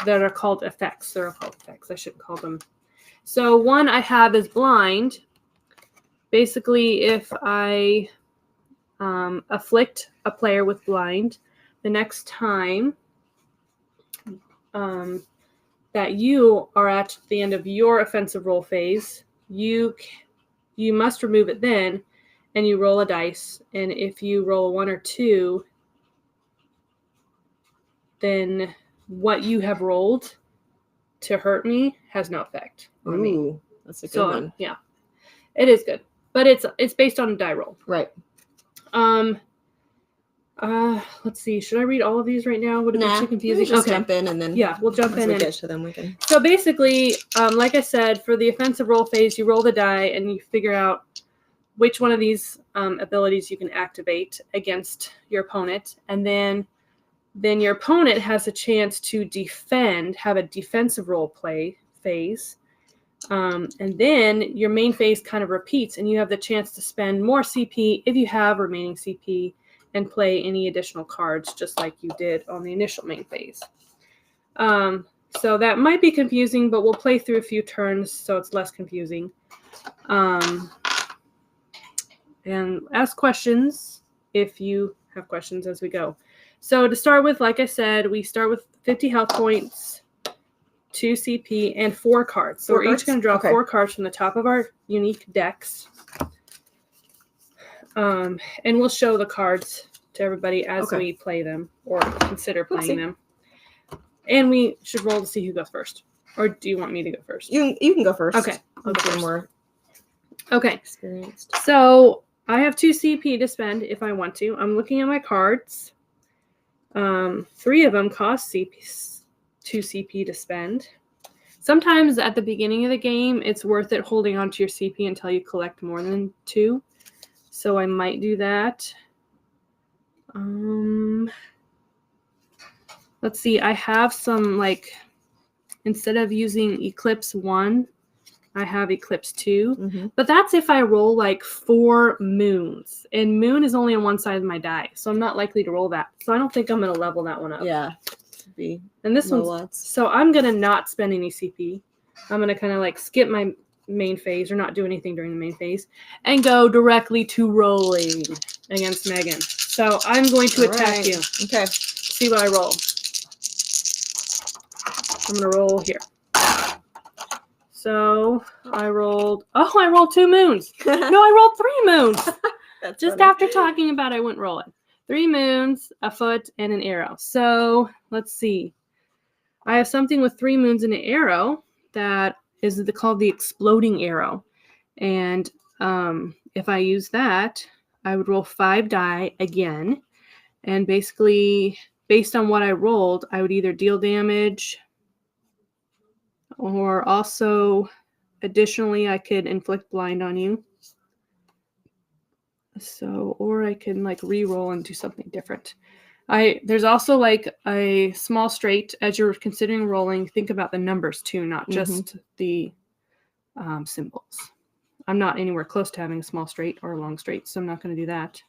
that are called effects. They're called effects. I shouldn't call them. So one I have is blind. Basically, if I afflict a player with blind, the next time that you are at the end of your offensive roll phase, you must remove it then, and you roll a dice. And if you roll a 1 or 2, then what you have rolled to hurt me has no effect on me.
That's a good one.
Yeah, it is good, but it's based on a die roll.
Right.
Let's see. Should I read all of these right now? Would it be too confusing?
Just jump in and then
we'll jump in and
get to them. We can.
So basically, like I said, for the offensive roll phase, you roll the die and you figure out which one of these abilities you can activate against your opponent, and then your opponent has a chance to have a defensive role play phase, and then your main phase kind of repeats, and you have the chance to spend more CP if you have remaining CP and play any additional cards, just like you did on the initial main phase. So that might be confusing, but we'll play through a few turns so it's less confusing. And ask questions if you have questions as we go. So to start with, like I said, we start with 50 health points, 2 CP, and 4 cards. So we're each going to draw 4 cards from the top of our unique decks. And we'll show the cards to everybody as we play them or consider playing them. And we should roll to see who goes first. Or do you want me to go first?
You can go first.
Okay.
I'll go first. More
experienced. So I have 2 CP to spend if I want to. I'm looking at my cards. 3 of them cost 2 CP to spend. Sometimes at the beginning of the game, it's worth it holding on to your CP until you collect more than 2. So I might do that. Let's see. I have some, like, instead of using Eclipse 1, I have Eclipse 2.
Mm-hmm.
But that's if I roll like 4 moons. And moon is only on one side of my die. So I'm not likely to roll that. So I don't think I'm going to level that one up.
Yeah.
And this
low
one's...
odds.
So I'm going to not spend any CP. I'm going to kind of like skip my main phase or not do anything during the main phase. And go directly to rolling against Meghan. So I'm going to attack you.
Okay.
See what I roll. I'm going to roll here. So I rolled 2 moons. No, I rolled 3 moons.
That's
Just
funny.
after talking about I wouldn't roll it. 3 moons, a foot, and an arrow. So let's see. I have something with 3 moons and an arrow that is called the exploding arrow. And if I use that, I would roll 5 die again. And basically, based on what I rolled, I would either deal damage or also, additionally, I could inflict blind on you. So, or I can like re-roll and do something different. There's also like a small straight as you're considering rolling. Think about the numbers too, not just the symbols. I'm not anywhere close to having a small straight or a long straight, so I'm not going to do that.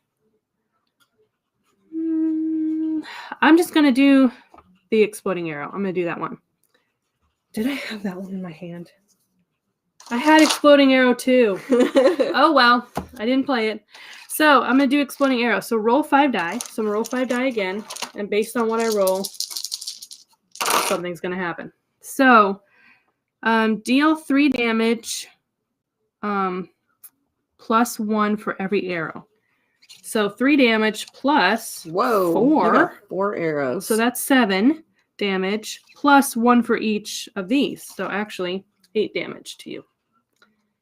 I'm just going to do the exploding arrow. I'm going to do that one. Did I have that one in my hand? I had exploding arrow too. Oh well, I didn't play it. So I'm going to do exploding arrow. So roll 5 die. So I'm going to roll 5 die again. And based on what I roll, something's going to happen. So deal 3 damage plus 1 for every arrow. So 3 damage plus 4.
I got 4 arrows.
So that's 7 damage plus 1 for each of these. So actually 8 damage to you.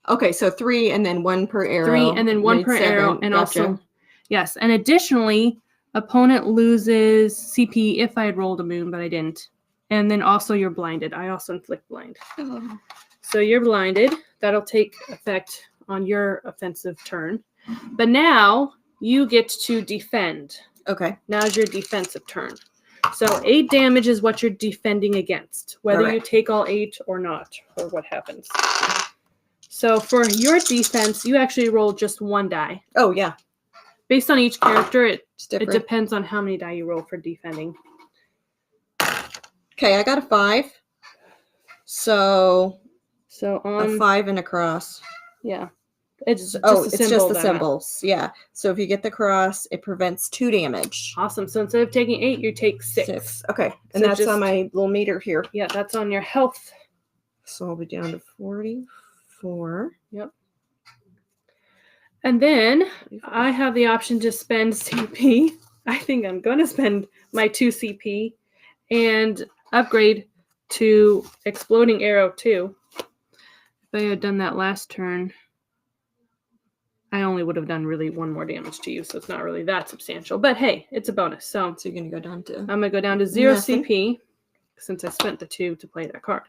Okay, so 3 and then 1 per arrow.
3 and then 1 per
7.
arrow. And
Gotcha.
also, yes. And additionally, opponent loses CP if I had rolled a moon, but I didn't. And then also you're blinded. I also inflict blind.
Oh.
So you're blinded. That'll take effect on your offensive turn. But now you get to defend.
Okay.
Now's your defensive turn. So 8 damage is what you're defending against, whether you take all 8 or not, or what happens. So for your defense, you actually roll just 1 die.
Oh, yeah.
Based on each character, it
different.
depends on how many die you roll for defending.
Okay, I got a 5. So
on
a 5 and a cross.
Yeah. It's just
it's just the symbols. Yeah. So if you get the cross, it prevents 2 damage.
Awesome. So instead of taking 8, you take 6.
Okay. And
So
that's on my little meter here.
Yeah, that's on your health.
So I'll be down to 44.
Yep. And then I have the option to spend CP. I think I'm going to spend my 2 CP and upgrade to Exploding Arrow 2. If I had done that last turn, I only would have done really 1 more damage to you, so it's not really that substantial. But hey, it's a bonus. So
you're going to go down to...
I'm going to go down to 0
nothing.
CP since I spent the 2 to play that card.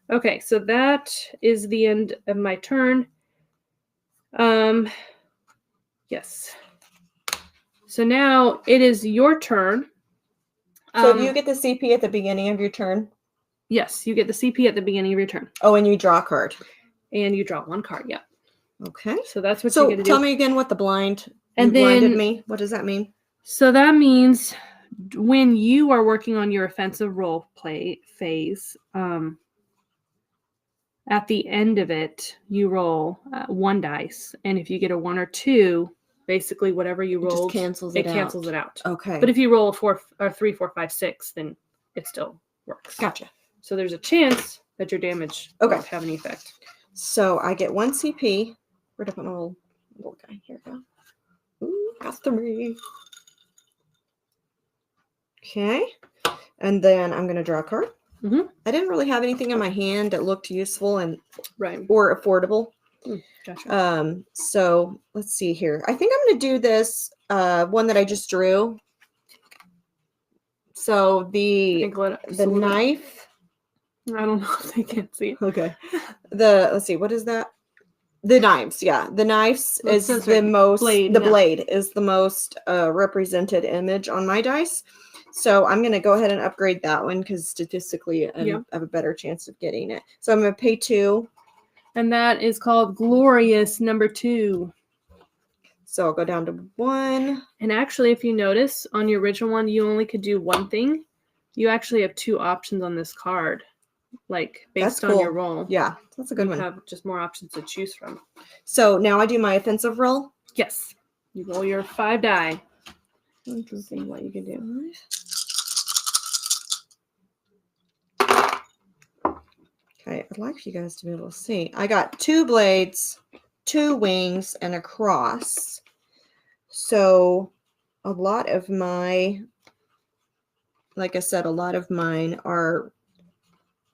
Okay, so that is the end of my turn. Yes. So now it is your turn.
So do you get the CP at the beginning of your turn?
Yes, you get the CP at the beginning of your turn.
Oh, and you draw a card.
And you draw 1 card, yeah.
Okay.
So that's what
so
you're going to do.
Tell me again what the blind...
And
you
then,
blinded me. What does that mean?
So that means when you are working on your offensive role play phase, at the end of it, you roll 1 dice. And if you get a 1 or 2, basically whatever you rolled,
it cancels it out. Okay.
But if you roll a 4 or 3, 4, 5, 6, then it still works.
Gotcha.
So there's a chance that your damage won't have any effect.
So I get 1 CP. Where'd I put my little guy? Here we go. Ooh, customary. Okay. And then I'm going to draw a card.
Mm-hmm.
I didn't really have anything in my hand that looked useful and
right
or affordable.
Gotcha.
So let's see here. I think I'm going to do this one that I just drew. So the knife.
I don't know if they can't see it.
Okay. Let's see. What is that? The knives. Yeah. The knives is the most, blade is the most represented image on my dice. So I'm going to go ahead and upgrade that one because statistically I have a better chance of getting it. So I'm going to pay 2
And that is called Glorious number 2.
So I'll go down to 1.
And actually, if you notice, on your original one, you only could do one thing. You actually have 2 options on this card, like based on your roll.
Yeah, that's a good one.
You have just more options to choose from.
So now I do my offensive roll?
Yes. You roll your 5 die. Let's see what you can do.
Okay, I'd like for you guys to be able to see. I got 2 blades, 2 wings, and a cross. So a lot of my, like I said, a lot of mine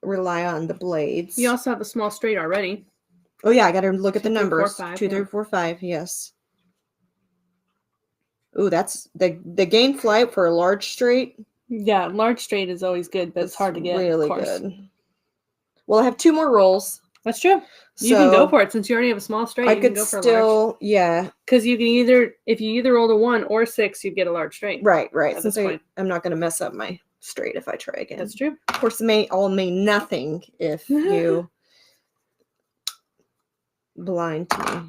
rely on the blades.
You also have a small straight already.
Oh yeah, I got to look at the
2, 3,
numbers.
4, 5,
2, 3, 4, 5. Yes. Ooh, that's the gain flight for a large straight.
Yeah, large straight is always good, but it's hard to get.
Really
of course.
good. Well, I have 2 more rolls.
That's true. You can go for it since you already have a small straight. You can go for a large.
Yeah.
Because you can if you either rolled a 1 or 6, you get a large straight.
Right. Since I'm not going to mess up my straight if I try again.
That's true.
Of course, it may all mean nothing if you blind to me.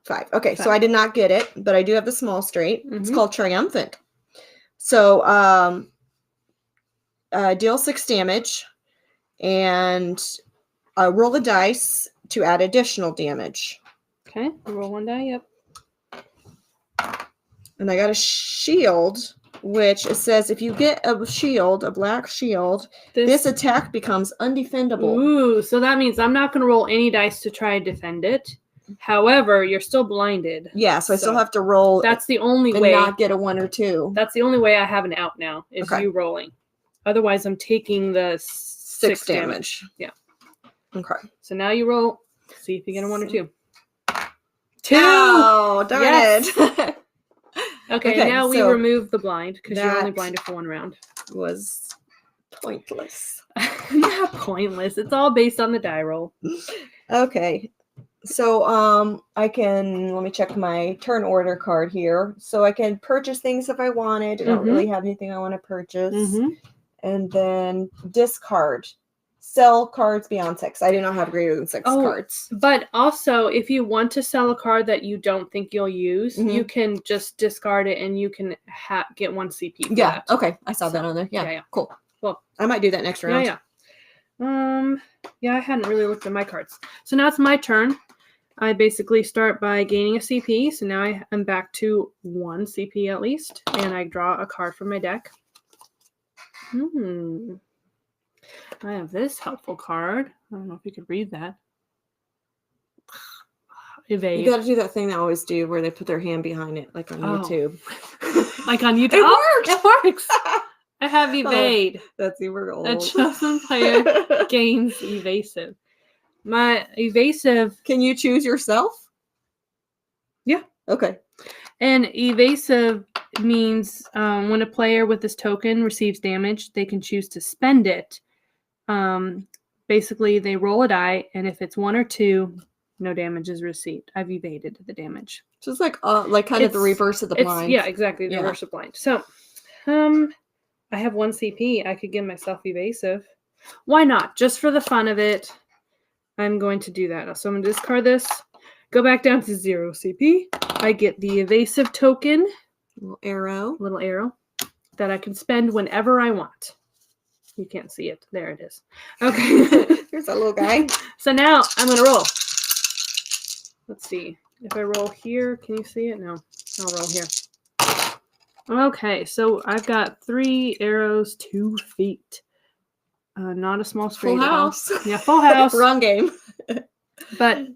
5. Okay, 5. So I did not get it, but I do have the small straight. Mm-hmm. It's called Triumphant. So deal 6 damage and roll a dice to add additional damage.
Okay, roll 1 die, yep.
And I got a shield, which it says if you get a shield, a black shield, this attack becomes undefendable.
Ooh, so that means I'm not going to roll any dice to try and defend it. However, you're still blinded.
Yeah, so I still have to roll.
That's the only
and
way.
Not get a 1 or 2.
That's the only way I have an out now is you rolling. Otherwise, I'm taking the 6 damage. Yeah.
Okay.
So now you roll. See if you get a 1 or 2. 2.
Oh, darn it.
Okay, now we remove the blind because you're only blinded for 1 round.
Was pointless.
Not pointless. It's all based on the die roll.
Okay. So I can, let me check my turn order card here. So I can purchase things if I wanted. I don't really have anything I want to purchase. Mm-hmm. And then discard. Sell cards beyond 6. I do not have greater than 6 cards.
But also, if you want to sell a card that you don't think you'll use, you can just discard it and you can get 1 CP for that.
Okay. I saw that on there. Yeah. Cool. Well, I might do that next round.
Yeah, I hadn't really looked at my cards. So now it's my turn. I basically start by gaining a CP. So now I'm back to 1 CP at least. And I draw a card from my deck. I have this helpful card. I don't know if you could read that. Evade.
You got to do that thing they always do where they put their hand behind it, like on YouTube.
Like on YouTube?
It works!
I have evade.
That's even old.
A chosen player gains evasive. My evasive...
Can you choose yourself?
Yeah.
Okay.
And evasive means when a player with this token receives damage, they can choose to spend it. Basically, they roll a die, and if it's 1 or 2, no damage is received. I've evaded the damage.
So it's like kind of the reverse of the blind.
Yeah, exactly. The reverse of blind. So, I have 1 CP. I could give myself evasive. Why not? Just for the fun of it, I'm going to do that. So I'm going to discard this. Go back down to 0 CP. I get the evasive token. Little arrow. That I can spend whenever I want. You can't see it. There it is. Okay.
There's that little guy.
So now I'm going to roll. Let's see. If I roll here, can you see it? No. I'll roll here. Okay. So I've got 3 arrows, 2 feet. Not a small straight.
Full house.
Yeah, full house.
Wrong game.
But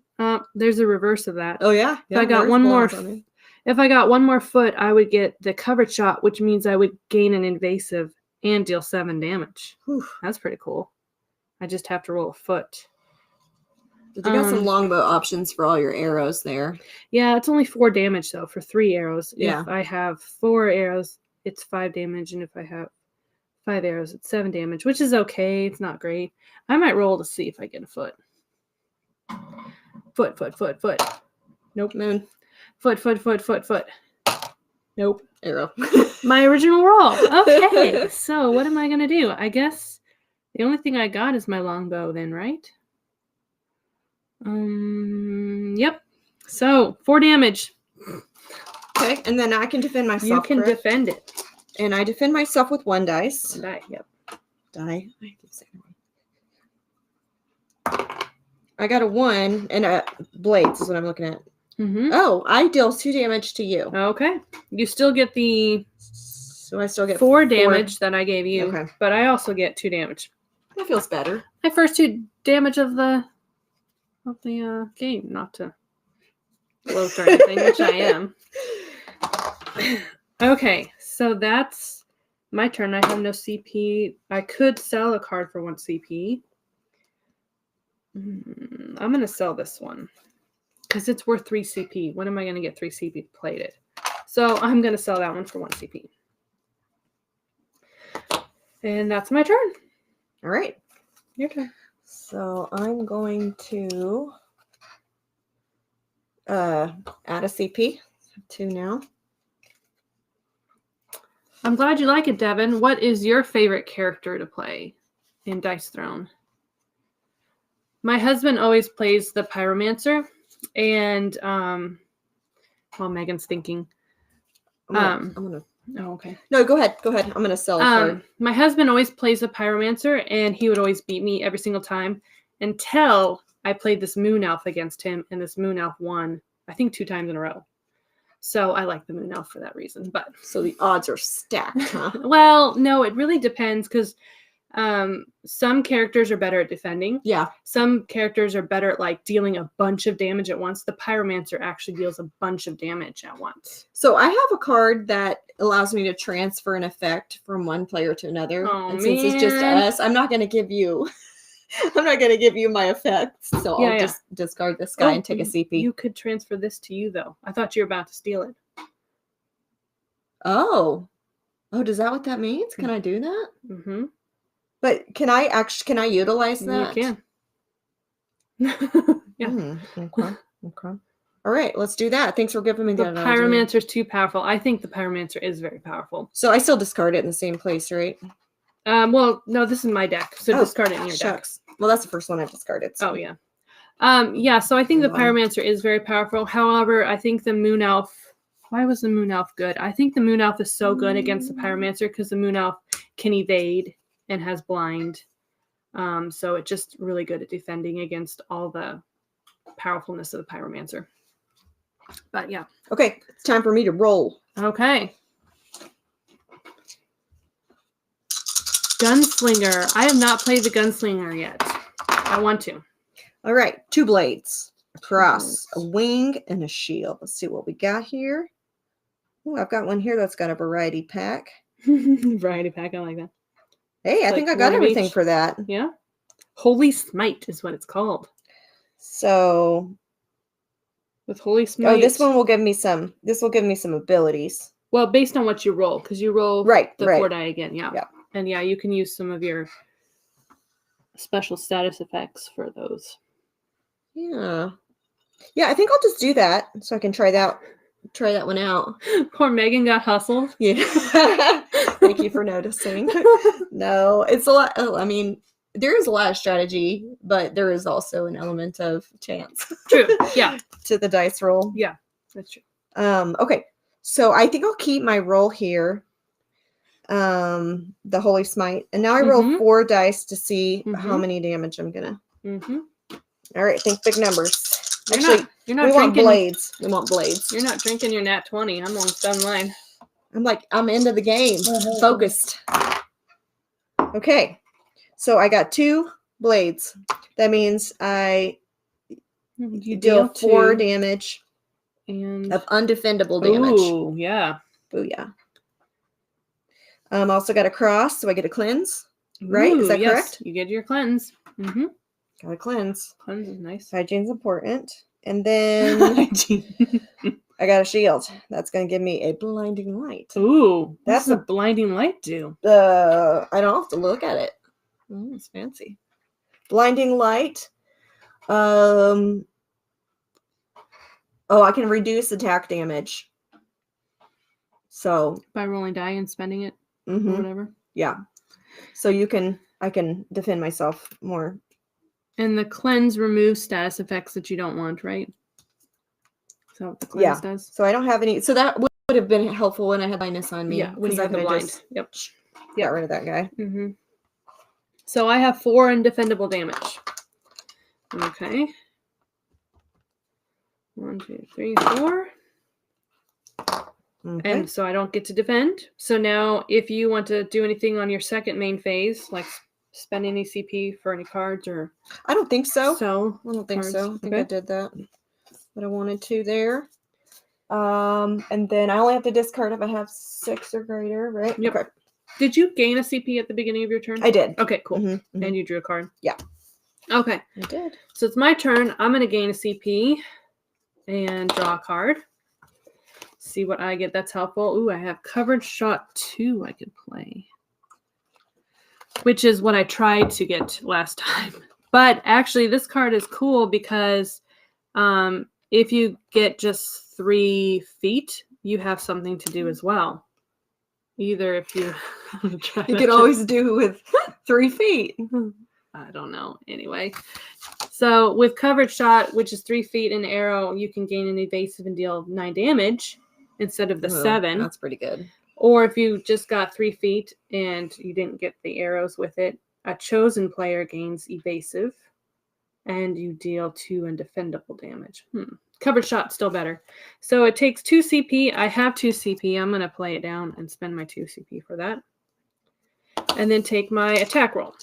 there's a reverse of that.
Oh, yeah.
If I got 1 more... If I got 1 more foot, I would get the covered shot, which means I would gain an invasive and deal 7 damage. Whew, that's pretty cool. I just have to roll a foot.
You got some longbow options for all your arrows there.
Yeah, it's only 4 damage, though, for 3 arrows.
Yeah.
If I have 4 arrows, it's 5 damage. And if I have 5 arrows, it's 7 damage, which is okay. It's not great. I might roll to see if I get a foot. Foot. Nope.
Moon.
Foot. Nope.
Arrow.
My original roll. Okay. So what am I going to do? I guess the only thing I got is my longbow then, right? Yep. So 4 damage.
Okay, and then I can defend myself.
You can
correct?
defend it.
And I defend myself with 1 dice.
Die. Yep.
Die. I got a 1 and a blades is what I'm looking at.
Mm-hmm.
Oh, I deal 2 damage to you.
Okay. You still get the
So I still get
4 damage that I gave you.
Okay.
But I also get 2 damage.
That feels better.
My first 2 damage of the game, not to gloat or anything, which I am. Okay, so that's my turn. I have no CP. I could sell a card for 1 CP. I'm going to sell this one because it's worth 3 CP. When am I going to get 3 CP plated? So I'm going to sell that one for 1 CP. And that's my turn.
All right.
Your turn.
So I'm going to add a CP. 2 now.
I'm glad you like it, Devin. What is your favorite character to play in Dice Throne? My husband always plays the Pyromancer, and while Megan's thinking.
I'm gonna.
Oh, okay.
No, go ahead. Go ahead. I'm gonna sell a card.
My husband always plays the Pyromancer, and he would always beat me every single time until I played this Moon Elf against him, and this Moon Elf won, I think, 2 times in a row. So I like the Moon Elf for that reason. But
So the odds are stacked, huh?
well, no, it really depends because some characters are better at defending.
Yeah.
Some characters are better at like dealing a bunch of damage at once. The Pyromancer actually deals a bunch of damage at once.
So I have a card that allows me to transfer an effect from one player to another.
Oh,
and since it's just
man.
us, I'm not going to give you my effects. So I'll just discard this guy and take a CP.
You could transfer this to you though. I thought you were about to steal it.
Oh, does that what that means? Can I do that?
Mm-hmm.
But can I utilize that?
You can. Yeah.
Okay. All right, let's do that. Thanks for giving me
The
that.
Pyromancer is too powerful. I think the Pyromancer is very powerful.
So I still discard it in the same place, right?
Well, no, this is my deck, so discard it in your deck.
Well, that's the first one I've discarded. So.
Oh, yeah. Yeah, so I think the Pyromancer is very powerful. However, I think the Moon Elf... Why was the Moon Elf good? I think the Moon Elf is so good against the Pyromancer because the Moon Elf can evade and has blind. So it's just really good at defending against all the powerfulness of the Pyromancer. But yeah.
Okay, it's time for me to roll.
Okay. Gunslinger. I have not played the Gunslinger yet. I want to.
All right, 2 blades, a cross, a wing, and a shield. Let's see what we got here. Oh, I've got one here that's got a variety pack.
Variety pack, I like that.
Hey, I think I got everything for that.
Yeah. Holy Smite is what it's called.
So
with Holy Smite.
Oh, this one will give me some. This will give me some abilities.
Well, based on what you roll, because you roll the 4 die again, yeah. And yeah, you can use some of your special status effects for those.
Yeah. Yeah, I think I'll just do that so I can try that one out.
Poor Megan got hustled.
Yeah. Thank you for noticing. No, it's a lot. Oh, I mean, there is a lot of strategy, but there is also an element of chance.
True. Yeah.
To the dice roll.
Yeah, that's true.
Okay. So I think I'll keep my roll here. The Holy Smite. And now I roll 4 dice to see how many damage I'm gonna. All right, think big numbers. Actually,
you're not
we want
drinking,
blades. We want blades.
You're not drinking your nat 20. I'm almost done mine.
I'm into the game. Focused. Okay. So I got 2 blades. That means you deal 4 damage
and
of undefendable damage.
Ooh, yeah.
Booyah. Also got a cross, so I get a cleanse. Right?
Ooh,
is that correct?
You get your cleanse.
Got a cleanse.
Cleanse is nice.
Hygiene's important. And then I got a shield. That's going to give me a blinding light.
Ooh, that's a blinding light do.
I don't have to look at it. It's fancy. Blinding light. I can reduce attack damage. So
by rolling die and spending it or whatever.
Yeah. So I can defend myself more
And the cleanse removes status effects that you don't want, right? So what the cleanse does.
So I don't have any. So that would have been helpful when I had blindness on me.
Yeah, when you
I
have the
could have
blind.
just
Yep.
got rid of that guy.
Mm-hmm. So I have 4 undefendable damage. Okay. 1, 2, 3, 4.
Okay.
And so I don't get to defend. So now if you want to do anything on your second main phase, like spend any CP for any cards or...
I don't think so. I don't think
cards.
so. I think I
Okay.
did that. But I wanted to there. And then I only have to discard if I have 6 or greater, right?
Yep.
Okay.
Did you gain a CP at the beginning of your turn?
I did.
Okay, cool.
Mm-hmm.
And you drew a card?
Yeah.
Okay.
I did.
So it's my turn. I'm going to gain a CP and draw a card. See what I get. That's helpful. Ooh, I have Coverage Shot 2 I could play, which is what I tried to get last time. But actually, this card is cool because if you get just 3 feet, you have something to do as well. Either if you...
You could always do with 3 feet.
I don't know. Anyway. So with Coverage Shot, which is 3 feet in arrow, you can gain an evasive and deal 9 damage instead of the 7.
That's pretty good.
Or if you just got 3 feet and you didn't get the arrows with it, a chosen player gains evasive and you deal 2 undefendable damage. Coverage Shot, still better. So it takes 2 CP. I have 2 CP. I'm going to play it down and spend my 2 CP for that. And then take my attack roll.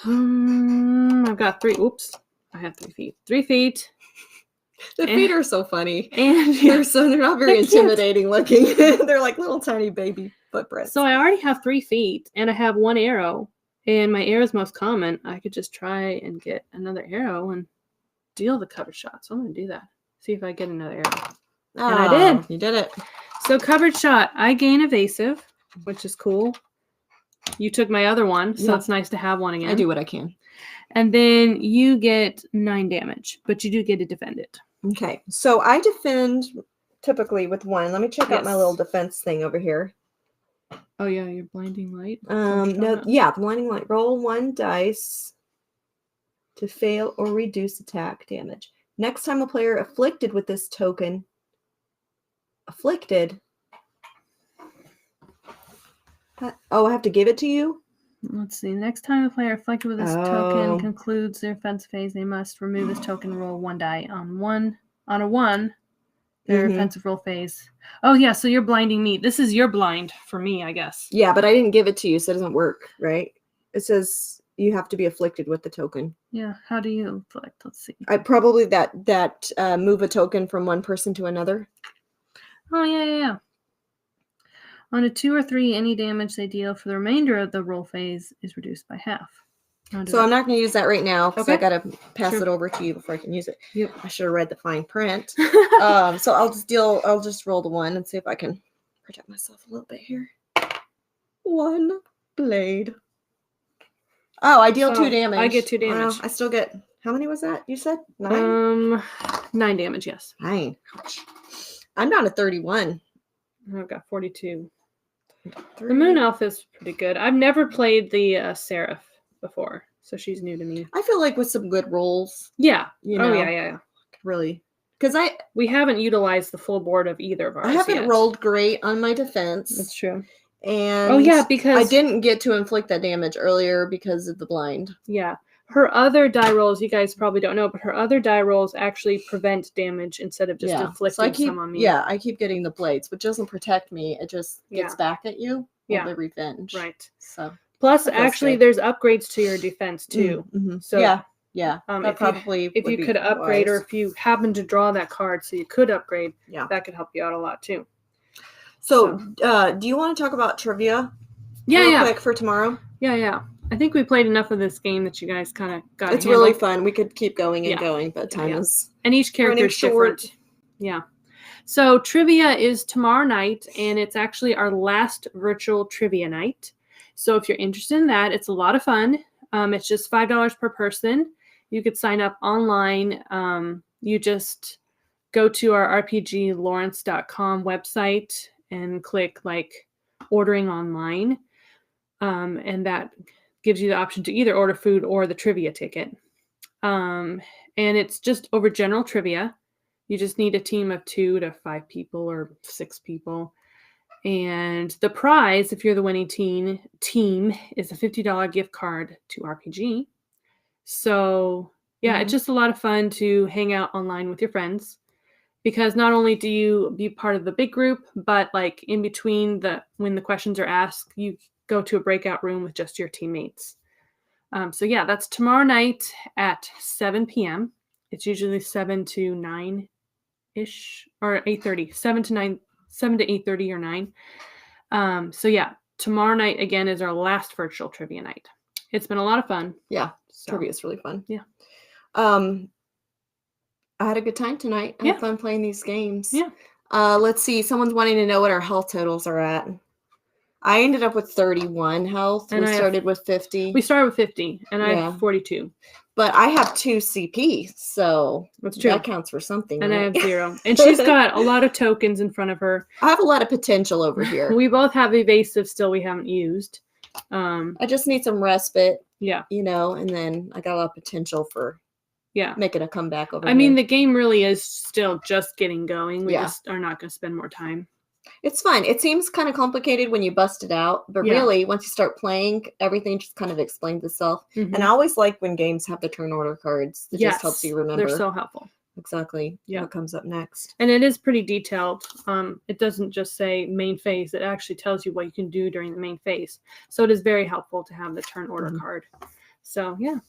I've got 3. Oops. I have 3 feet. 3 feet.
The feet are so funny.
And
they're not very intimidating looking. They're like little tiny baby footprints.
So I already have 3 feet and I have 1 arrow. And my arrow is most common. I could just try and get another arrow and deal the coverage shot. So I'm going to do that. See if I get another arrow. And I did.
You did it.
So coverage shot. I gain evasive, which is cool. You took my other one, so it's nice to have one again.
I do what I can.
And then you get 9 damage, but you do get to defend it.
Okay. So I defend typically with 1. Let me check out my little defense thing over here.
Oh, yeah, your blinding light.
No, yeah, the blinding light. Roll 1 dice to fail or reduce attack damage. Next time a player afflicted with this token, Oh, I have to give it to you?
Let's see. Next time a player afflicted with this token concludes their offense phase, they must remove this token, roll 1 die. On a 1, their offensive roll phase. Oh, yeah, so you're blinding me. This is your blind for me, I guess.
Yeah, but I didn't give it to you, so it doesn't work, right? It says you have to be afflicted with the token.
Yeah, how do you afflict? Let's see.
I probably that move a token from one person to another.
Oh, yeah. On a 2 or 3, any damage they deal for the remainder of the roll phase is reduced by half.
So I'm not going to use that right now because I got to pass it over to you before I can use it.
Yep.
I should have read the fine print. So I'll just roll the 1 and see if I can protect myself a little bit here. 1 blade. Oh, I deal 2 damage.
I get 2 damage.
Well, I still get, how many was that? You said 9?
9 damage, yes.
9. Ouch. I'm down to 31.
I've got 42.
3.
The Moon Elf is pretty good. I've never played the Seraph before, so she's new to me.
I feel like with some good rolls.
Yeah.
You know,
yeah.
Really. Because
we haven't utilized the full board of either of ours.
I haven't
yet.
rolled great on my defense.
That's true.
And
because
I didn't get to inflict that damage earlier because of the blind.
Yeah. Her other die rolls, you guys probably don't know, but her other die rolls actually prevent damage instead of just inflicting some on me.
Yeah, I keep getting the blades, which doesn't protect me. It just gets back at you.
Yeah.
The revenge.
Right.
So
plus, actually, there's upgrades to your defense too.
Mm-hmm.
So
yeah.
If you could upgrade, or if you happen to draw that card, so you could upgrade. Yeah. That could help you out a lot too.
So, do you want to talk about trivia?
Yeah.
Quick for tomorrow.
Yeah. I think we played enough of this game that you guys kind of got.
It's really fun. We could keep going and going, but time is
and each character is different. Yeah. So trivia is tomorrow night, and it's actually our last virtual trivia night. So if you're interested in that, it's a lot of fun. It's just $5 per person. You could sign up online. You just go to our rpglawrence.com website and click ordering online, and gives you the option to either order food or the trivia ticket. And it's just over general trivia. You just need a team of 2 to 5 people or 6 people. And the prize, if you're the winning team, is a $50 gift card to RPG. So, yeah, it's just a lot of fun to hang out online with your friends, because not only do you be part of the big group, but like in between when the questions are asked, you go to a breakout room with just your teammates. So yeah, that's tomorrow night at 7 p.m. It's usually 7 to 9-ish or 8:30, 7 to 8:30 or 9. So yeah, tomorrow night again is our last virtual trivia night. It's been a lot of fun.
Yeah, trivia is really fun.
Yeah.
I had a good time tonight. I had fun playing these games.
Yeah.
Let's see. Someone's wanting to know what our health totals are at. I ended up with 31 health.
And
we started with 50.
We started with 50, and I have 42.
But I have 2 CP, so
that's true.
That counts for something.
And
right?
I have 0. And she's got a lot of tokens in front of her.
I have a lot of potential over here.
We both have evasive still we haven't used.
I just need some respite.
Yeah.
And then I got a lot of potential for making a comeback over here.
I mean, the game really is still just getting going. We just are not going to spend more time.
It's fun. It seems kind of complicated when you bust it out, but really, once you start playing, everything just kind of explains itself. And I always like when games have the turn order cards. It just helps you remember.
They're so helpful.
Exactly. What comes up next.
And it is pretty detailed. It doesn't just say main phase. It actually tells you what you can do during the main phase. So it is very helpful to have the turn order card. So, yeah.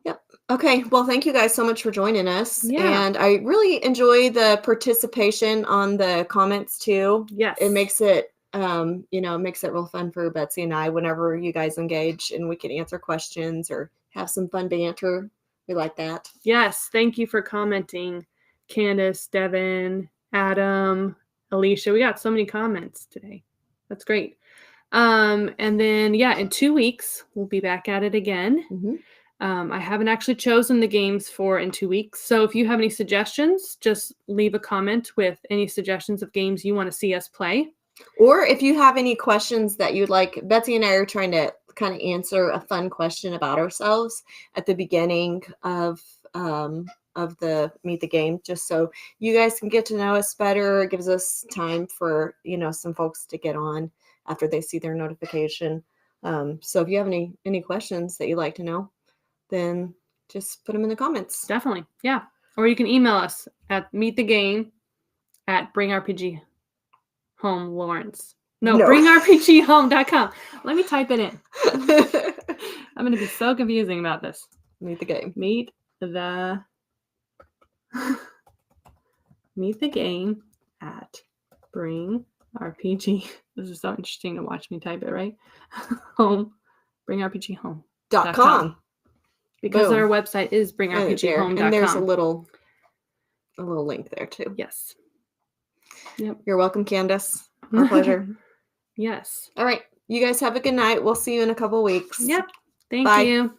Yep. Okay. Well, thank you guys so much for joining us.
Yeah.
And I really enjoy the participation on the comments too.
Yes.
It makes it, it makes it real fun for Betsy and I whenever you guys engage and we can answer questions or have some fun banter. We like that.
Yes. Thank you for commenting, Candace, Devin, Adam, Alicia. We got so many comments today. That's great. And then, in 2 weeks, we'll be back at it again.
Mm-hmm.
I haven't actually chosen the games for in 2 weeks. So if you have any suggestions, just leave a comment with any suggestions of games you want to see us play.
Or if you have any questions that you'd like, Betsy and I are trying to kind of answer a fun question about ourselves at the beginning of the Meet the Game, just so you guys can get to know us better. It gives us time for, some folks to get on after they see their notification. So if you have any questions that you'd like to know, then just put them in the comments.
Definitely. Yeah. Or you can email us at meetthegame@bringrpghome.Lawrence. No. bringrpghome.com. Let me type it in. I'm going to be so confusing about this.
Meet the game.
Meet the game at bringrpg. This is so interesting to watch me type it, right? Home. bringrpghome.com. Because our website is bringrpghome.com.
And there's a little link there too.
Yes. Yep.
You're welcome, Candace. Our pleasure.
Yes.
All right. You guys have a good night. We'll see you in a couple weeks.
Yep. Thank
Bye.
you.